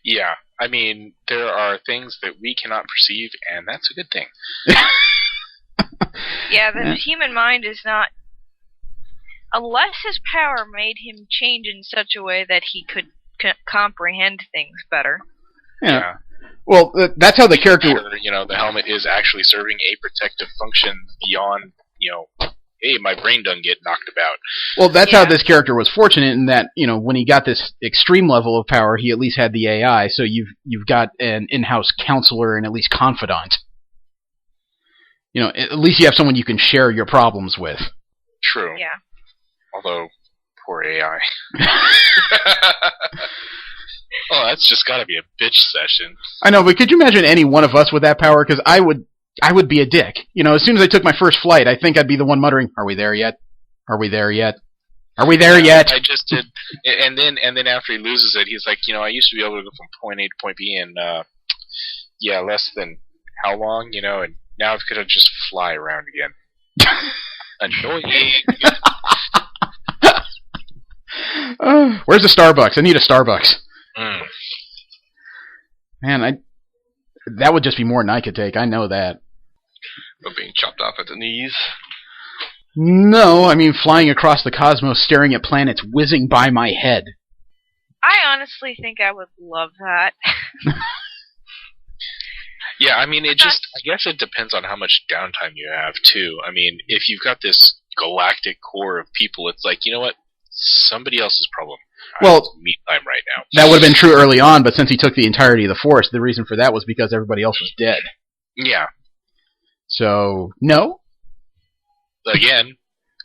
Yeah, I mean, there are things that we cannot perceive, and that's a good thing. Yeah, the human mind is not... Unless his power made him change in such a way that he could comprehend things better. Yeah. Well, that's how the character... Sure, the helmet is actually serving a protective function beyond, hey, my brain doesn't get knocked about. Well, that's how this character was fortunate in that, when he got this extreme level of power, he at least had the AI, so you've got an in-house counselor and at least confidant. At least you have someone you can share your problems with. True. Yeah. Although, poor AI. Oh, that's just gotta be a bitch session. I know, but could you imagine any one of us with that power? Because I would be a dick. As soon as I took my first flight, I think I'd be the one muttering, "Are we there yet? Are we there yet? Are we there yet?" I just did, and then after he loses it, he's like, I used to be able to go from point A to point B in, less than how long, and now I've got to just fly around again. Annoying. Where's the Starbucks? I need a Starbucks. Man, that would just be more than I could take. I know that. But being chopped off at the knees. No, I mean flying across the cosmos, staring at planets whizzing by my head. I honestly think I would love that. Yeah, I mean, I guess it depends on how much downtime you have, too. I mean, if you've got this galactic core of people, it's like, you know what? Somebody else's problem. Well, me time right now. That would have been true early on, but since he took the entirety of the Force, the reason for that was because everybody else was dead. Yeah. So, no. Again,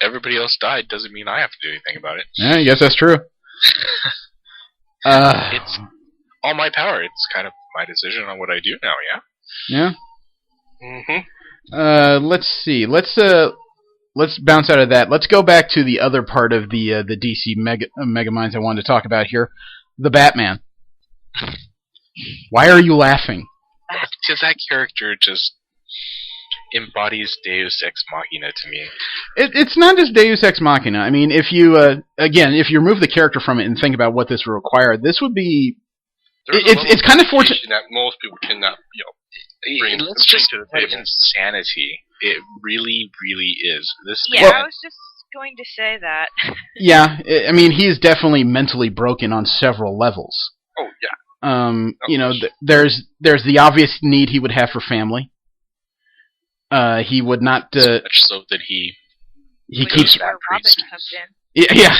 everybody else died doesn't mean I have to do anything about it. Yeah, I guess that's true. It's all my power. It's kind of my decision on what I do now, yeah? Yeah? Mm-hmm. Let's see. Let's bounce out of that. Let's go back to the other part of the DC Megaminds I wanted to talk about here. The Batman. Why are you laughing? Because that character just embodies Deus Ex Machina to me. It's not just Deus Ex Machina. I mean, if you remove the character from it and think about what this would require, this would be... It's kind of fortunate that most people cannot, bring let's just to the table. Insanity. It really, really is. I was just going to say that. Yeah, I mean, he is definitely mentally broken on several levels. Oh yeah. There's the obvious need he would have for family. He would not. So much so that he keeps. Where Robin comes in. Yeah,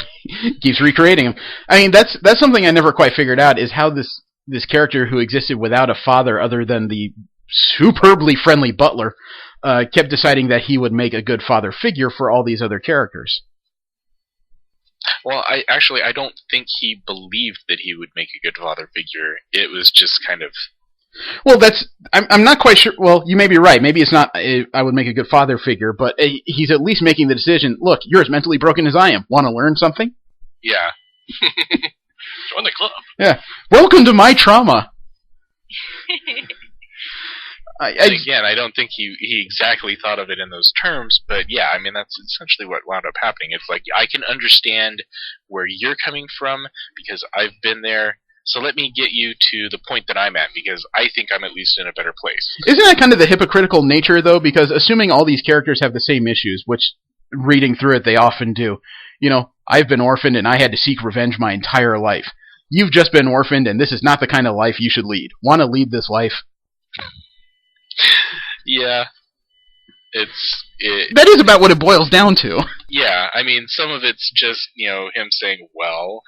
keeps recreating him. I mean, that's something I never quite figured out is how this character who existed without a father other than the superbly friendly butler kept deciding that he would make a good father figure for all these other characters. Well, I don't think he believed that he would make a good father figure. It was just kind of... Well, I'm not quite sure. Well, you may be right. Maybe it's not I would make a good father figure, but he's at least making the decision, look, you're as mentally broken as I am. Want to learn something? Yeah. Join the club. Yeah. Welcome to my trauma. Again, I don't think he exactly thought of it in those terms, but yeah, I mean, that's essentially what wound up happening. It's like, I can understand where you're coming from because I've been there, so let me get you to the point that I'm at because I think I'm at least in a better place. Isn't that kind of the hypocritical nature, though? Because assuming all these characters have the same issues, which, reading through it, they often do. I've been orphaned and I had to seek revenge my entire life. You've just been orphaned and this is not the kind of life you should lead. Want to lead this life? Yeah. That is about what it boils down to. Yeah, I mean, some of it's just, him saying, well,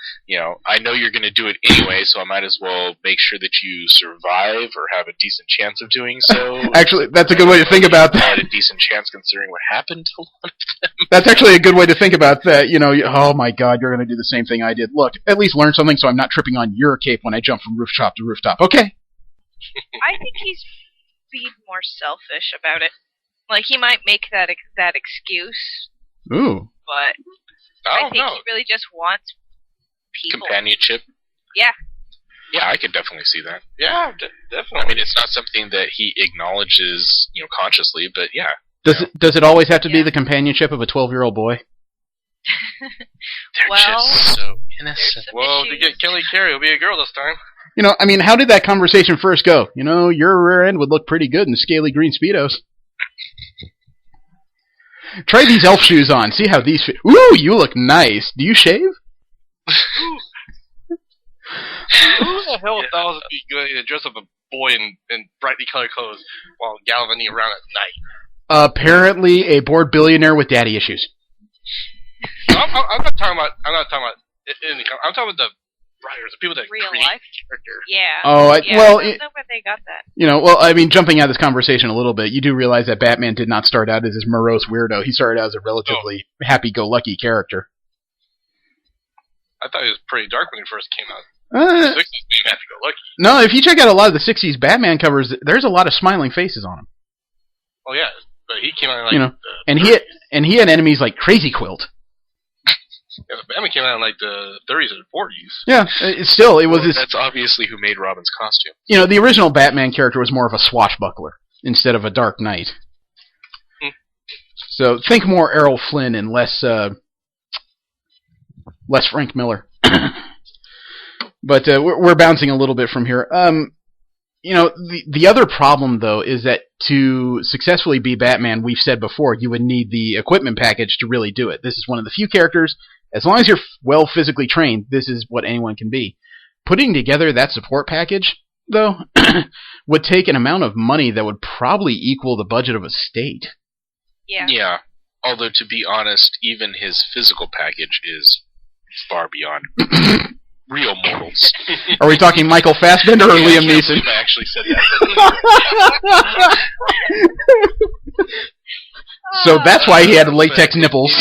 I know you're going to do it anyway, so I might as well make sure that you survive or have a decent chance of doing so. Actually, that's a good way to think about that. Had a decent chance considering what happened to one of them. That's actually a good way to think about that. Oh my God, you're going to do the same thing I did. Look, at least learn something so I'm not tripping on your cape when I jump from rooftop to rooftop. Okay. I think he's being more selfish about it. Like, he might make that excuse. Ooh. But I think he really just wants people. Companionship? Yeah. Yeah, I could definitely see that. Yeah, definitely. I mean, it's not something that he acknowledges, consciously, but yeah. Does it always have to be the companionship of a 12-year-old boy? They're just so innocent. Well, to get Kelly Carey, it'll be a girl this time. I mean, how did that conversation first go? Your rear end would look pretty good in scaly green Speedos. Try these elf shoes on. See how these fit. Ooh, you look nice. Do you shave? Who the hell thought it would be good to dress up a boy in brightly colored clothes while gallivanting around at night? Apparently, a bored billionaire with daddy issues. I'm not talking about. I'm talking about the writers, the people that real create life characters. Yeah. Oh, yeah, well, I don't know where they got that. Well, I mean, jumping out of this conversation a little bit, you do realize that Batman did not start out as this morose weirdo. He started out as a relatively happy-go-lucky character. I thought he was pretty dark when he first came out. The 60s being happy-go-lucky. No, if you check out a lot of the 60s Batman covers, there's a lot of smiling faces on them. Oh yeah, but he came out in and he had enemies like Crazy Quilt. Yeah, the Batman came out in the 30s and 40s. Yeah, it was this. That's obviously who made Robin's costume. The original Batman character was more of a swashbuckler instead of a Dark Knight. So think more Errol Flynn and less Frank Miller. But we're bouncing a little bit from here. The other problem though is that to successfully be Batman, we've said before, you would need the equipment package to really do it. This is one of the few characters. As long as you're well physically trained, this is what anyone can be. Putting together that support package, though, would take an amount of money that would probably equal the budget of a state. Yeah. Yeah. Although, to be honest, even his physical package is far beyond real mortals. Are we talking Michael Fassbender or Liam Neeson? I actually said that. So that's why he had latex nipples.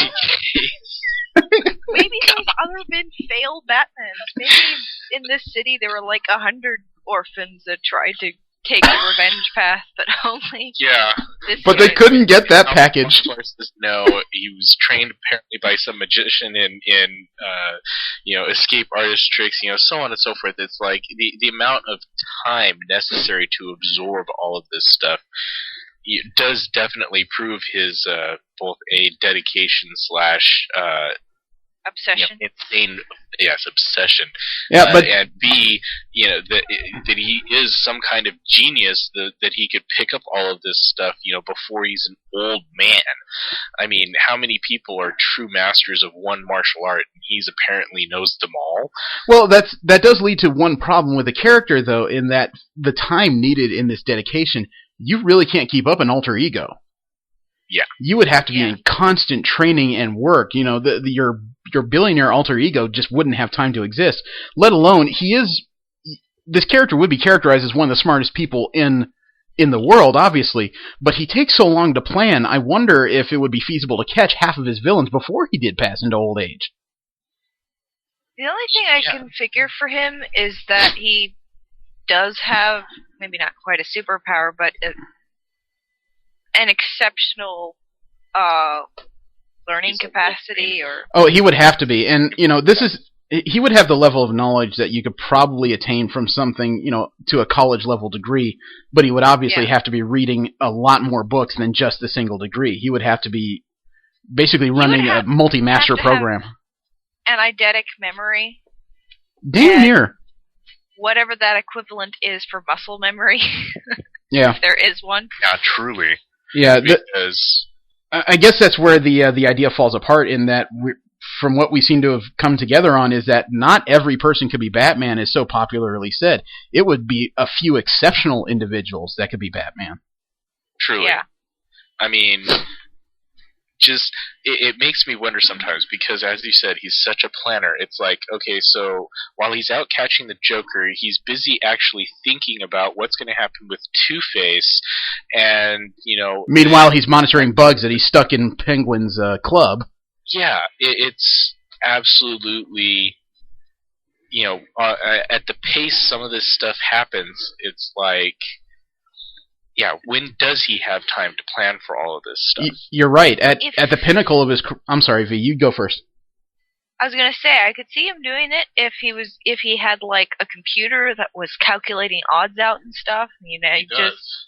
Maybe those other been failed Batmans. Maybe in this city there were 100 orphans that tried to take the revenge path, but only. Yeah. But they couldn't get that package. No, he was trained apparently by some magician in escape artist tricks, so on and so forth. It's like the amount of time necessary to absorb all of this stuff. It does definitely prove his both a dedication / obsession. Insane, yes, obsession. Yeah, but and B, that he is some kind of genius that he could pick up all of this stuff, before he's an old man. I mean, how many people are true masters of one martial art, and he's apparently knows them all? Well, that does lead to one problem with the character, though, in that the time needed in this dedication, you really can't keep up an alter ego. Yeah. You would have to be in constant training and work. Your billionaire alter ego just wouldn't have time to exist. Let alone, this character would be characterized as one of the smartest people in the world, obviously, but he takes so long to plan, I wonder if it would be feasible to catch half of his villains before he did pass into old age. The only thing I can figure for him is that he does have, maybe not quite a superpower, but an exceptional learning capacity, or... Oh, he would have to be. And, he would have the level of knowledge that you could probably attain from something, to a college-level degree, but he would obviously have to be reading a lot more books than just a single degree. He would have to be basically running a multi-master program. An eidetic memory. Damn near. Whatever that equivalent is for muscle memory. Yeah. If there is one. Yeah, truly. Yeah, because I guess that's where the idea falls apart, in that from what we seem to have come together on is that not every person could be Batman, is so popularly said. It would be a few exceptional individuals that could be Batman. Truly. Yeah. I mean, just it makes me wonder sometimes because, as you said, he's such a planner. It's like, okay, so while he's out catching the Joker, he's busy actually thinking about what's going to happen with Two-Face, and Meanwhile, he's monitoring bugs that he's stuck in Penguin's club. Yeah, it's absolutely, at the pace some of this stuff happens, it's like, yeah, when does he have time to plan for all of this stuff? You're right. At the pinnacle of his... I'm sorry, V, you go first. I was gonna say I could see him doing it if he had like a computer that was calculating odds out and stuff.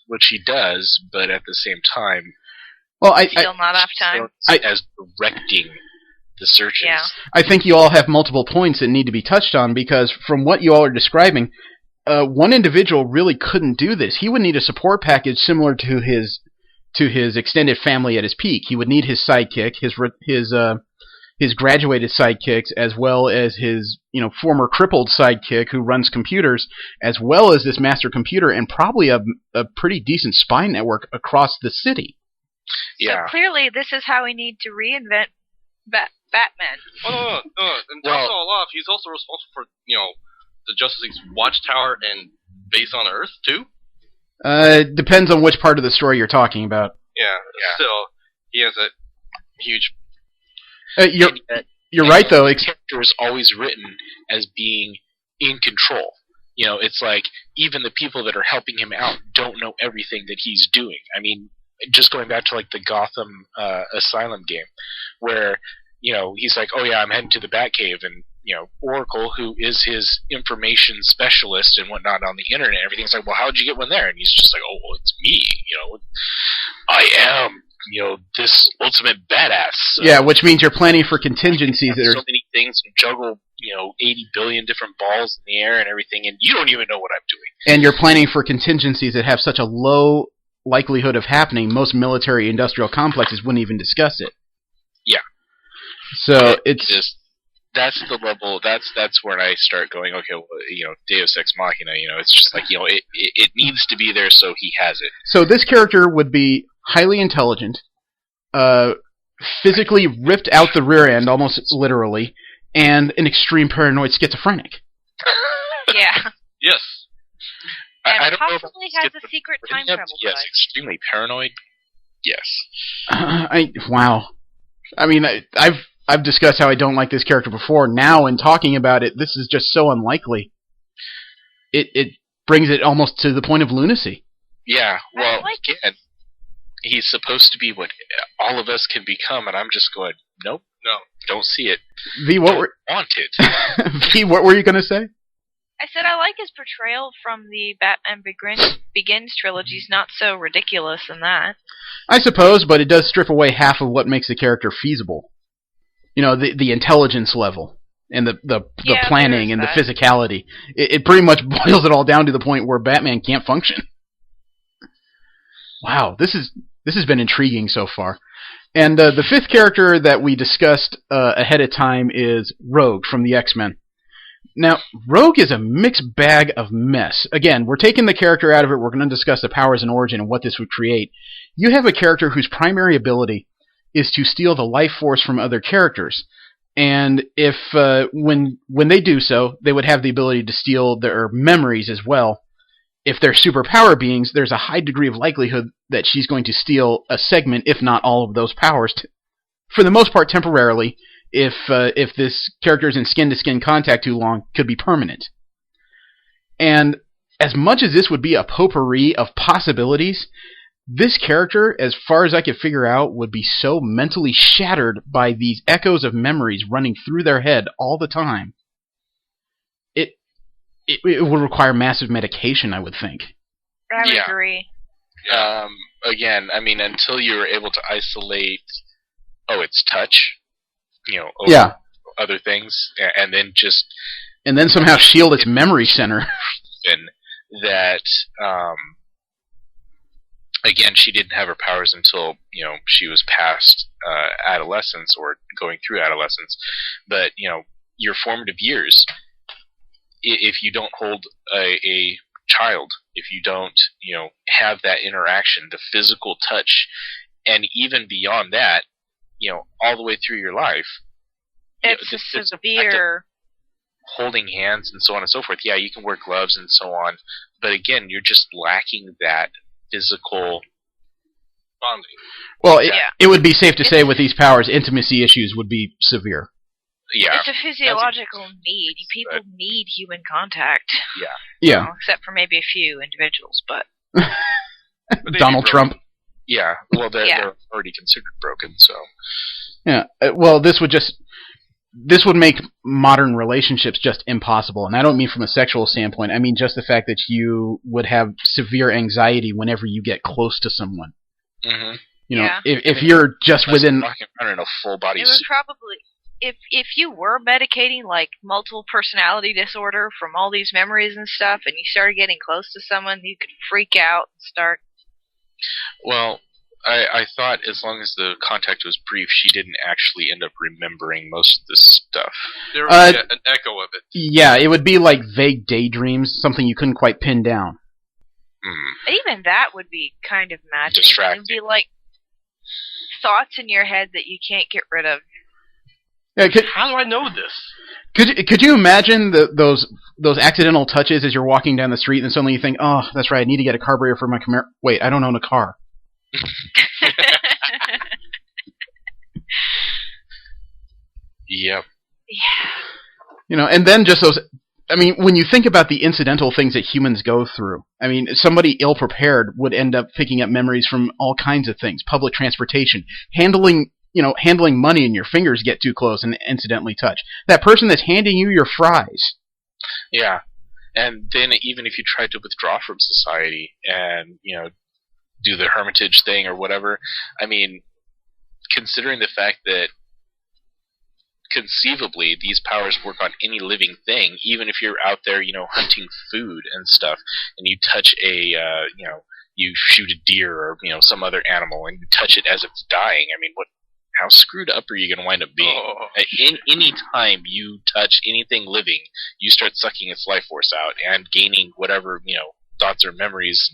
Which he does, but at the same time, well, still not enough time as directing the searches. Yeah. I think you all have multiple points that need to be touched on because from what you all are describing, one individual really couldn't do this. He would need a support package similar to his extended family at his peak. He would need his sidekick, his graduated sidekicks, as well as his former crippled sidekick who runs computers, as well as this master computer, and probably a pretty decent spy network across the city. Yeah. So clearly, this is how we need to reinvent Batman. Oh, no. And to top it all off, he's also responsible for the Justice League's watchtower and base on Earth too. Depends on which part of the story you're talking about. Yeah. Still, he has a huge. You're right though. The character is always written as being in control. It's like even the people that are helping him out don't know everything that he's doing. I mean, just going back to like the Gotham Asylum game, where he's like, oh yeah, I'm heading to the Batcave, and Oracle, who is his information specialist and whatnot on the internet, everything's like, well, how'd you get one there? And he's just like, oh, well, it's me. I am, this ultimate badass. So, yeah, which means you're planning for contingencies that are so many things and juggle, 80 billion different balls in the air and everything, and you don't even know what I'm doing. And you're planning for contingencies that have such a low likelihood of happening. Most military-industrial complexes wouldn't even discuss it. Yeah. So it's just. That's the level. That's where I start going. Okay, well, Deus Ex Machina. It's just like it needs to be there, so he has it. So this character would be highly intelligent, physically ripped out the rear end, almost literally, and an extreme paranoid schizophrenic. Yeah. Yes. And I don't possibly know has a secret time travel device. Yes, extremely paranoid. Yes. Wow. I mean, I've discussed how I don't like this character before. Now, in talking about it, this is just so unlikely. It brings it almost to the point of lunacy. Yeah, well, again, he's supposed to be what all of us can become, and I'm just going, nope, no, don't see it. V, want it. V, what were you going to say? I said I like his portrayal from the Batman Begins trilogy. He's not so ridiculous in that. I suppose, but it does strip away half of what makes the character feasible. The intelligence level and the planning and the physicality. It pretty much boils it all down to the point where Batman can't function. Wow, this has been intriguing so far. And the fifth character that we discussed ahead of time is Rogue from the X-Men. Now, Rogue is a mixed bag of mess. Again, we're taking the character out of it. We're going to discuss the powers and origin and what this would create. You have a character whose primary ability is to steal the life force from other characters. And if when they do so, they would have the ability to steal their memories as well. If they're superpower beings, there's a high degree of likelihood that she's going to steal a segment, if not all of those powers, for the most part temporarily. If this character is in skin-to-skin contact too long, could be permanent. And as much as this would be a potpourri of possibilities, this character, as far as I could figure out, would be so mentally shattered by these echoes of memories running through their head all the time. It would require massive medication, I would think. I would agree. Again, I mean, until you're able to isolate, it's touch, other things, and then somehow shield its memory center. And that, again, she didn't have her powers until, she was past adolescence or going through adolescence. But, your formative years, if you don't hold a child, if you don't, have that interaction, the physical touch And even beyond that, all the way through your life, It's a severe... holding hands and so on and so forth. Yeah, you can wear gloves and so on, but again, you're just lacking that physical bonding. Well, it would be safe to say with these powers, intimacy issues would be severe. Yeah. It's a physiological need. People need human contact. Yeah. Well, except for maybe a few individuals, but Donald Trump. Yeah, well, they're already considered broken, so... Yeah, well, this would make modern relationships just impossible, and I don't mean from a sexual standpoint. I mean just the fact that you would have severe anxiety whenever you get close to someone. Mm-hmm. If you're just within... Walking around in a full-body it would suit. probably... If you were medicating, like, multiple personality disorder from all these memories and stuff, and you started getting close to someone, you could freak out and start... Well, I thought as long as the contact was brief, she didn't actually end up remembering most of this stuff. There would be an echo of it. Yeah, it would be like vague daydreams, something you couldn't quite pin down. Even that would be kind of maddening. Distracting. It would be like thoughts in your head that you can't get rid of. Yeah, How do I know this? Could you imagine those accidental touches as you're walking down the street and suddenly you think, oh, that's right, I need to get a carburetor for my Camaro. Wait, I don't own a car. Yep. Yeah. And then just those... I mean, when you think about the incidental things that humans go through, I mean, somebody ill-prepared would end up picking up memories from all kinds of things. Public transportation, handling money and your fingers get too close and incidentally touch. That person that's handing you your fries. Yeah. And then even if you try to withdraw from society and, do the hermitage thing or whatever, I mean, considering the fact that conceivably these powers work on any living thing, even if you're out there, hunting food and stuff, and you touch you shoot a deer or, some other animal and you touch it as it's dying, I mean, how screwed up are you going to wind up being? Oh. In any time you touch anything living, you start sucking its life force out and gaining whatever, thoughts or memories,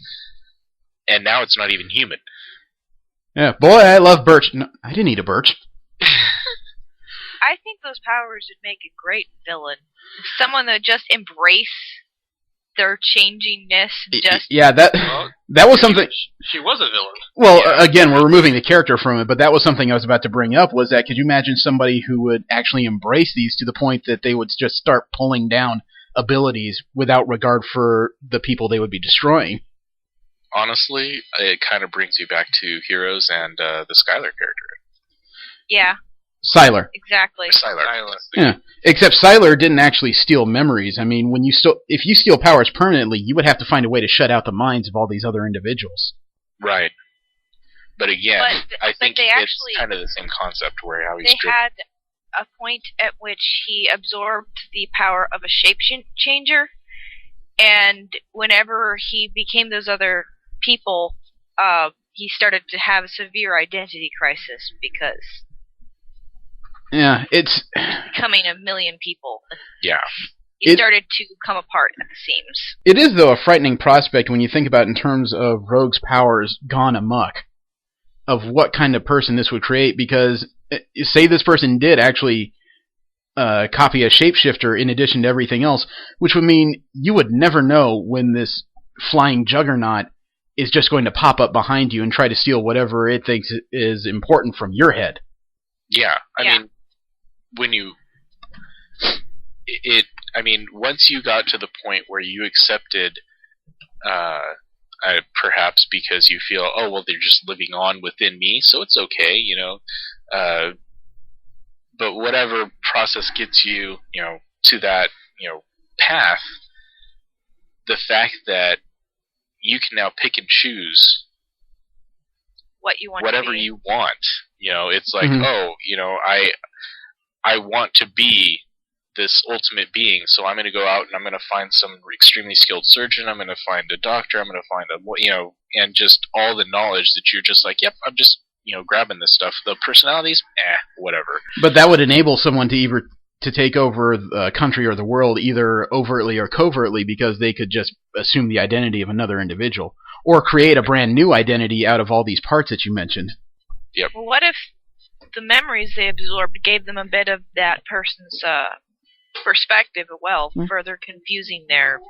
and now it's not even human. Yeah, boy, I love birch. No, I didn't eat a birch. I think those powers would make a great villain. Someone that would just embrace their changingness. That was something... She was a villain. Well, again, we're removing the character from it, but that was something I was about to bring up, was that could you imagine somebody who would actually embrace these to the point that they would just start pulling down abilities without regard for the people they would be destroying? Honestly, it kind of brings you back to Heroes and the Skylar character. Yeah. Sylar. Exactly. Sylar. Yeah. Except Sylar didn't actually steal memories. I mean, if you steal powers permanently, you would have to find a way to shut out the minds of all these other individuals. Right. But again, I think they it's actually, kind of the same concept where how he's they had a point at which he absorbed the power of a shape changer, and whenever he became those other people, he started to have a severe identity crisis because it's becoming a million people. Yeah. He started to come apart at the seams. It is, though, a frightening prospect when you think about it in terms of Rogue's powers gone amok, of what kind of person this would create, because say this person did actually copy a shapeshifter in addition to everything else, which would mean you would never know when this flying juggernaut is just going to pop up behind you and try to steal whatever it thinks is important from your head. Yeah, I mean, when you... once you got to the point where you accepted, perhaps because you feel, oh, well, they're just living on within me, so it's okay, but whatever process gets you, to that, path, the fact that you can now pick and choose what you want whatever to be. you want, it's like, I want to be this ultimate being, so I'm going to go out and I'm going to find some extremely skilled surgeon, I'm going to find a doctor, I'm going to find and just all the knowledge that you're just like, yep, I'm just, grabbing this stuff. The personalities, whatever. But that would enable someone to take over the country or the world either overtly or covertly, because they could just assume the identity of another individual, or create a brand new identity out of all these parts that you mentioned. Yep. Well, what if the memories they absorbed gave them a bit of that person's perspective as well, further confusing their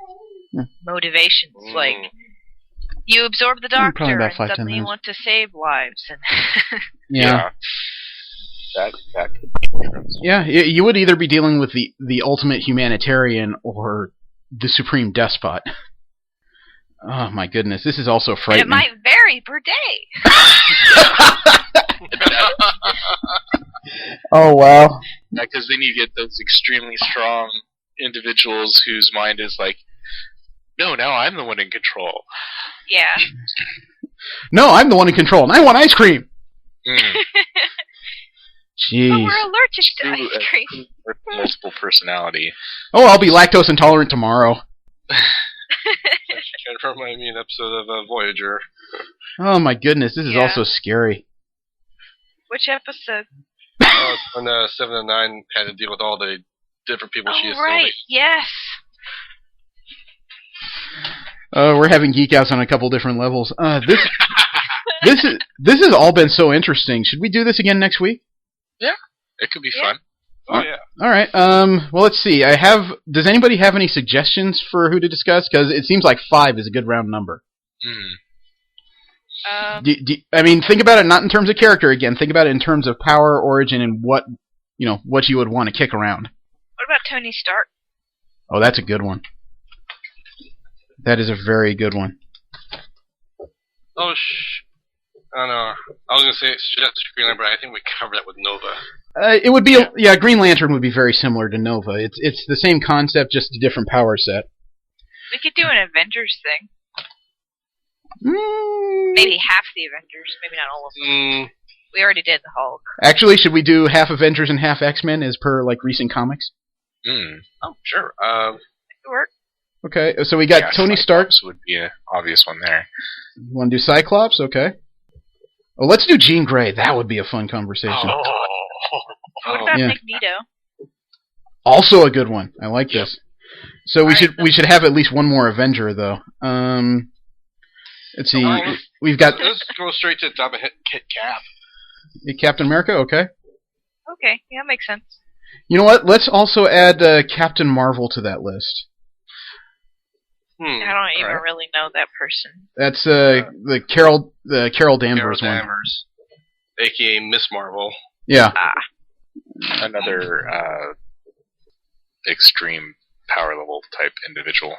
motivations? Like, you absorb the Probably doctor, about and 5-10 suddenly you minutes. want to save lives. And Yeah. That could be interesting. Yeah, you would either be dealing with the ultimate humanitarian or the supreme despot. Oh my goodness, this is also and it frightening. might vary per day. Oh wow. Because then you get those extremely strong individuals whose mind is like, no, now I'm the one in control. Yeah. No, I'm the one in control, and I want ice cream. Mm. Jeez. But we're allergic to ice cream. Multiple personality. Oh, I'll be lactose intolerant tomorrow. Kind of remind me of an episode of Voyager. Oh my goodness, this is Yeah. also scary. Which episode? When 7 and 9 had to deal with all the different people she Oh, assaulted. right. Yes. We're having geek outs on a couple different levels. This has all been so interesting. Should we do this again next week? It could be Yeah. fun. Oh, yeah. All right. Well, let's see. Does anybody have any suggestions for who to discuss? Because it seems like 5 is a good round number. Mm. I mean, think about it not in terms of character again. Think about it in terms of power, origin, and what you would want to kick around. What about Tony Stark? Oh, that's a good one. That is a very good one. Oh, I don't know. I was going to say suggest Green Lantern, but I think we covered that with Nova. It would be Green Lantern would be very similar to Nova. It's the same concept, just a different power set. We could do an Avengers thing. Mm. Maybe half the Avengers. Maybe not all of them. We already did the Hulk. Actually, should we do half Avengers and half X-Men as per recent comics? Mm. Oh, sure. It could work. Okay, so we got Tony Stark. Cyclops would be an obvious one there. You want to do Cyclops? Okay. Oh, let's do Jean Grey. That would be a fun conversation. What about yeah. Magneto? Also a good one. I like this. So we should have at least one more Avenger though. Let's see. We've got Let's go straight to the top of Kit Cap. Captain America. Okay. Okay, yeah, makes sense. You know what? Let's also add Captain Marvel to that list. I don't even really know that person. That's the Carol Danvers Carol one. Danvers, a.k.a. Miss Marvel. Yeah. Another extreme power level type individual.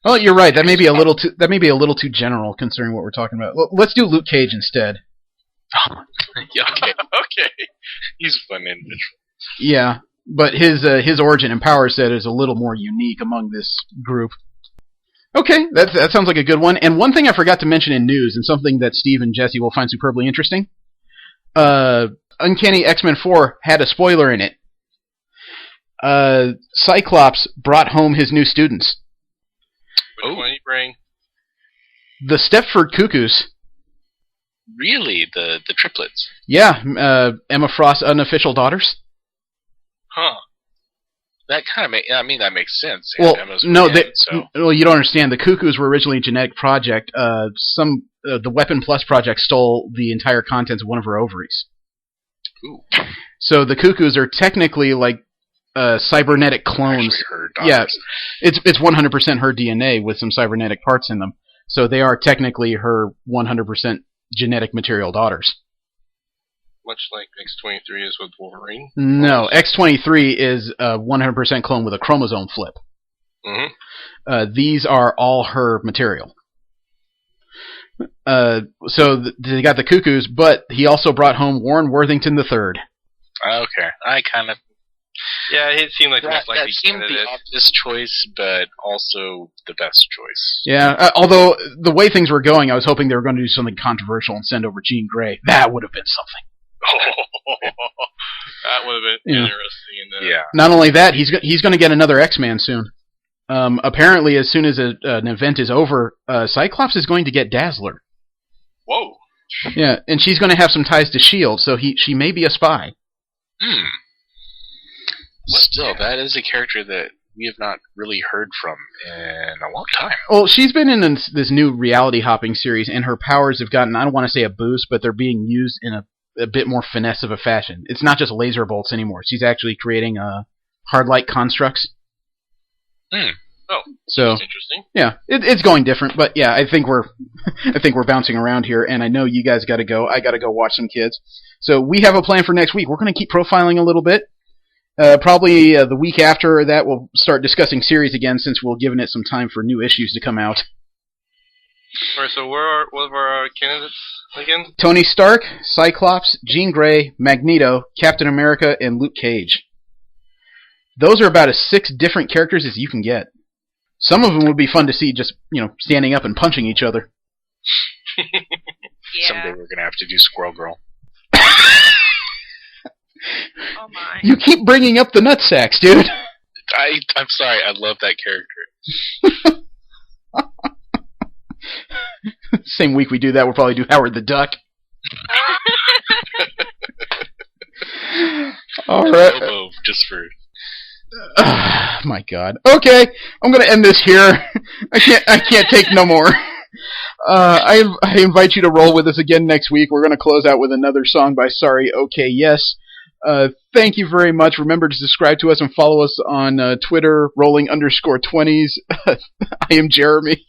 Oh, you're right. That may be a little too general considering what we're talking about. Let's do Luke Cage instead. Yeah, okay. Okay. He's a fun individual. Yeah, but his origin and power set is a little more unique among this group. Okay, that sounds like a good one. And one thing I forgot to mention in news, and something that Steve and Jesse will find superbly interesting, Uncanny X-Men 4 had a spoiler in it. Cyclops brought home his new students. Which one you bring? The Stepford Cuckoos. Really? The triplets? Yeah, Emma Frost's unofficial daughters. Huh. That kind of that makes sense. Well, Emma's no, dead, so. well, you don't understand. The Cuckoos were originally a genetic project. The Weapon Plus project stole the entire contents of one of her ovaries. Ooh. So the Cuckoos are technically like cybernetic clones. Actually, her Yeah, daughters. it's 100% her DNA with some cybernetic parts in them. So they are technically her 100% genetic material daughters. Much like X-23 is with Wolverine. No, X-23 is a 100% clone with a chromosome flip. Mm-hmm. These are all her material. So they got the Cuckoos, but he also brought home Warren Worthington III. Okay. I kind of... Yeah, it seemed like the most That likely seemed the candidate. obvious choice, but also the best choice. Yeah, although the way things were going, I was hoping they were going to do something controversial and send over Jean Grey. That would have been something. That would have been Yeah. interesting. Yeah. Not only that, he's going to get another X-Man soon. Apparently, as soon as an event is over, Cyclops is going to get Dazzler. Whoa. Yeah, and she's going to have some ties to S.H.I.E.L.D., so she may be a spy. Still, that is a character that we have not really heard from in a long time. Well, she's been in this new reality hopping series, and her powers have gotten, I don't want to say a boost, but they're being used in a a bit more finesse of a fashion. It's not just laser bolts anymore. She's actually creating hard light constructs. Oh, so that's interesting. Yeah, it's going different, but yeah, I think we're bouncing around here, and I know you guys got to go. I got to go watch some kids. So we have a plan for next week. We're going to keep profiling a little bit. Probably the week after that, we'll start discussing series again, since we'll given it some time for new issues to come out. All right, so what are our candidates again? Tony Stark, Cyclops, Jean Grey, Magneto, Captain America, and Luke Cage. Those are about as 6 different characters as you can get. Some of them would be fun to see just, standing up and punching each other. Yeah. Someday we're going to have to do Squirrel Girl. Oh my. You keep bringing up the nutsacks, dude. I'm sorry, I love that character. Same week we do that, we'll probably do Howard the Duck. All right. Robo, just for... My God. Okay, I'm gonna end this here. I can't take no more. I invite you to roll with us again next week. We're gonna close out with another song by Sorry Okay Yes. Thank you very much. Remember to subscribe to us and follow us on Twitter, rolling_20s. I am Jeremy.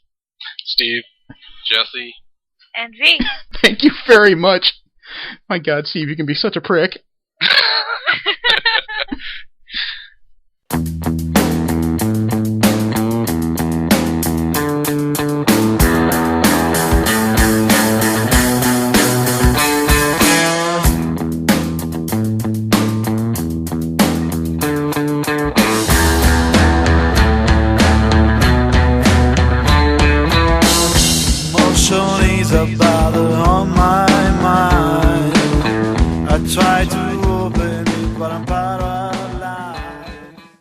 Steve. Jesse. And V. Thank you very much. My God, Steve, you can be such a prick.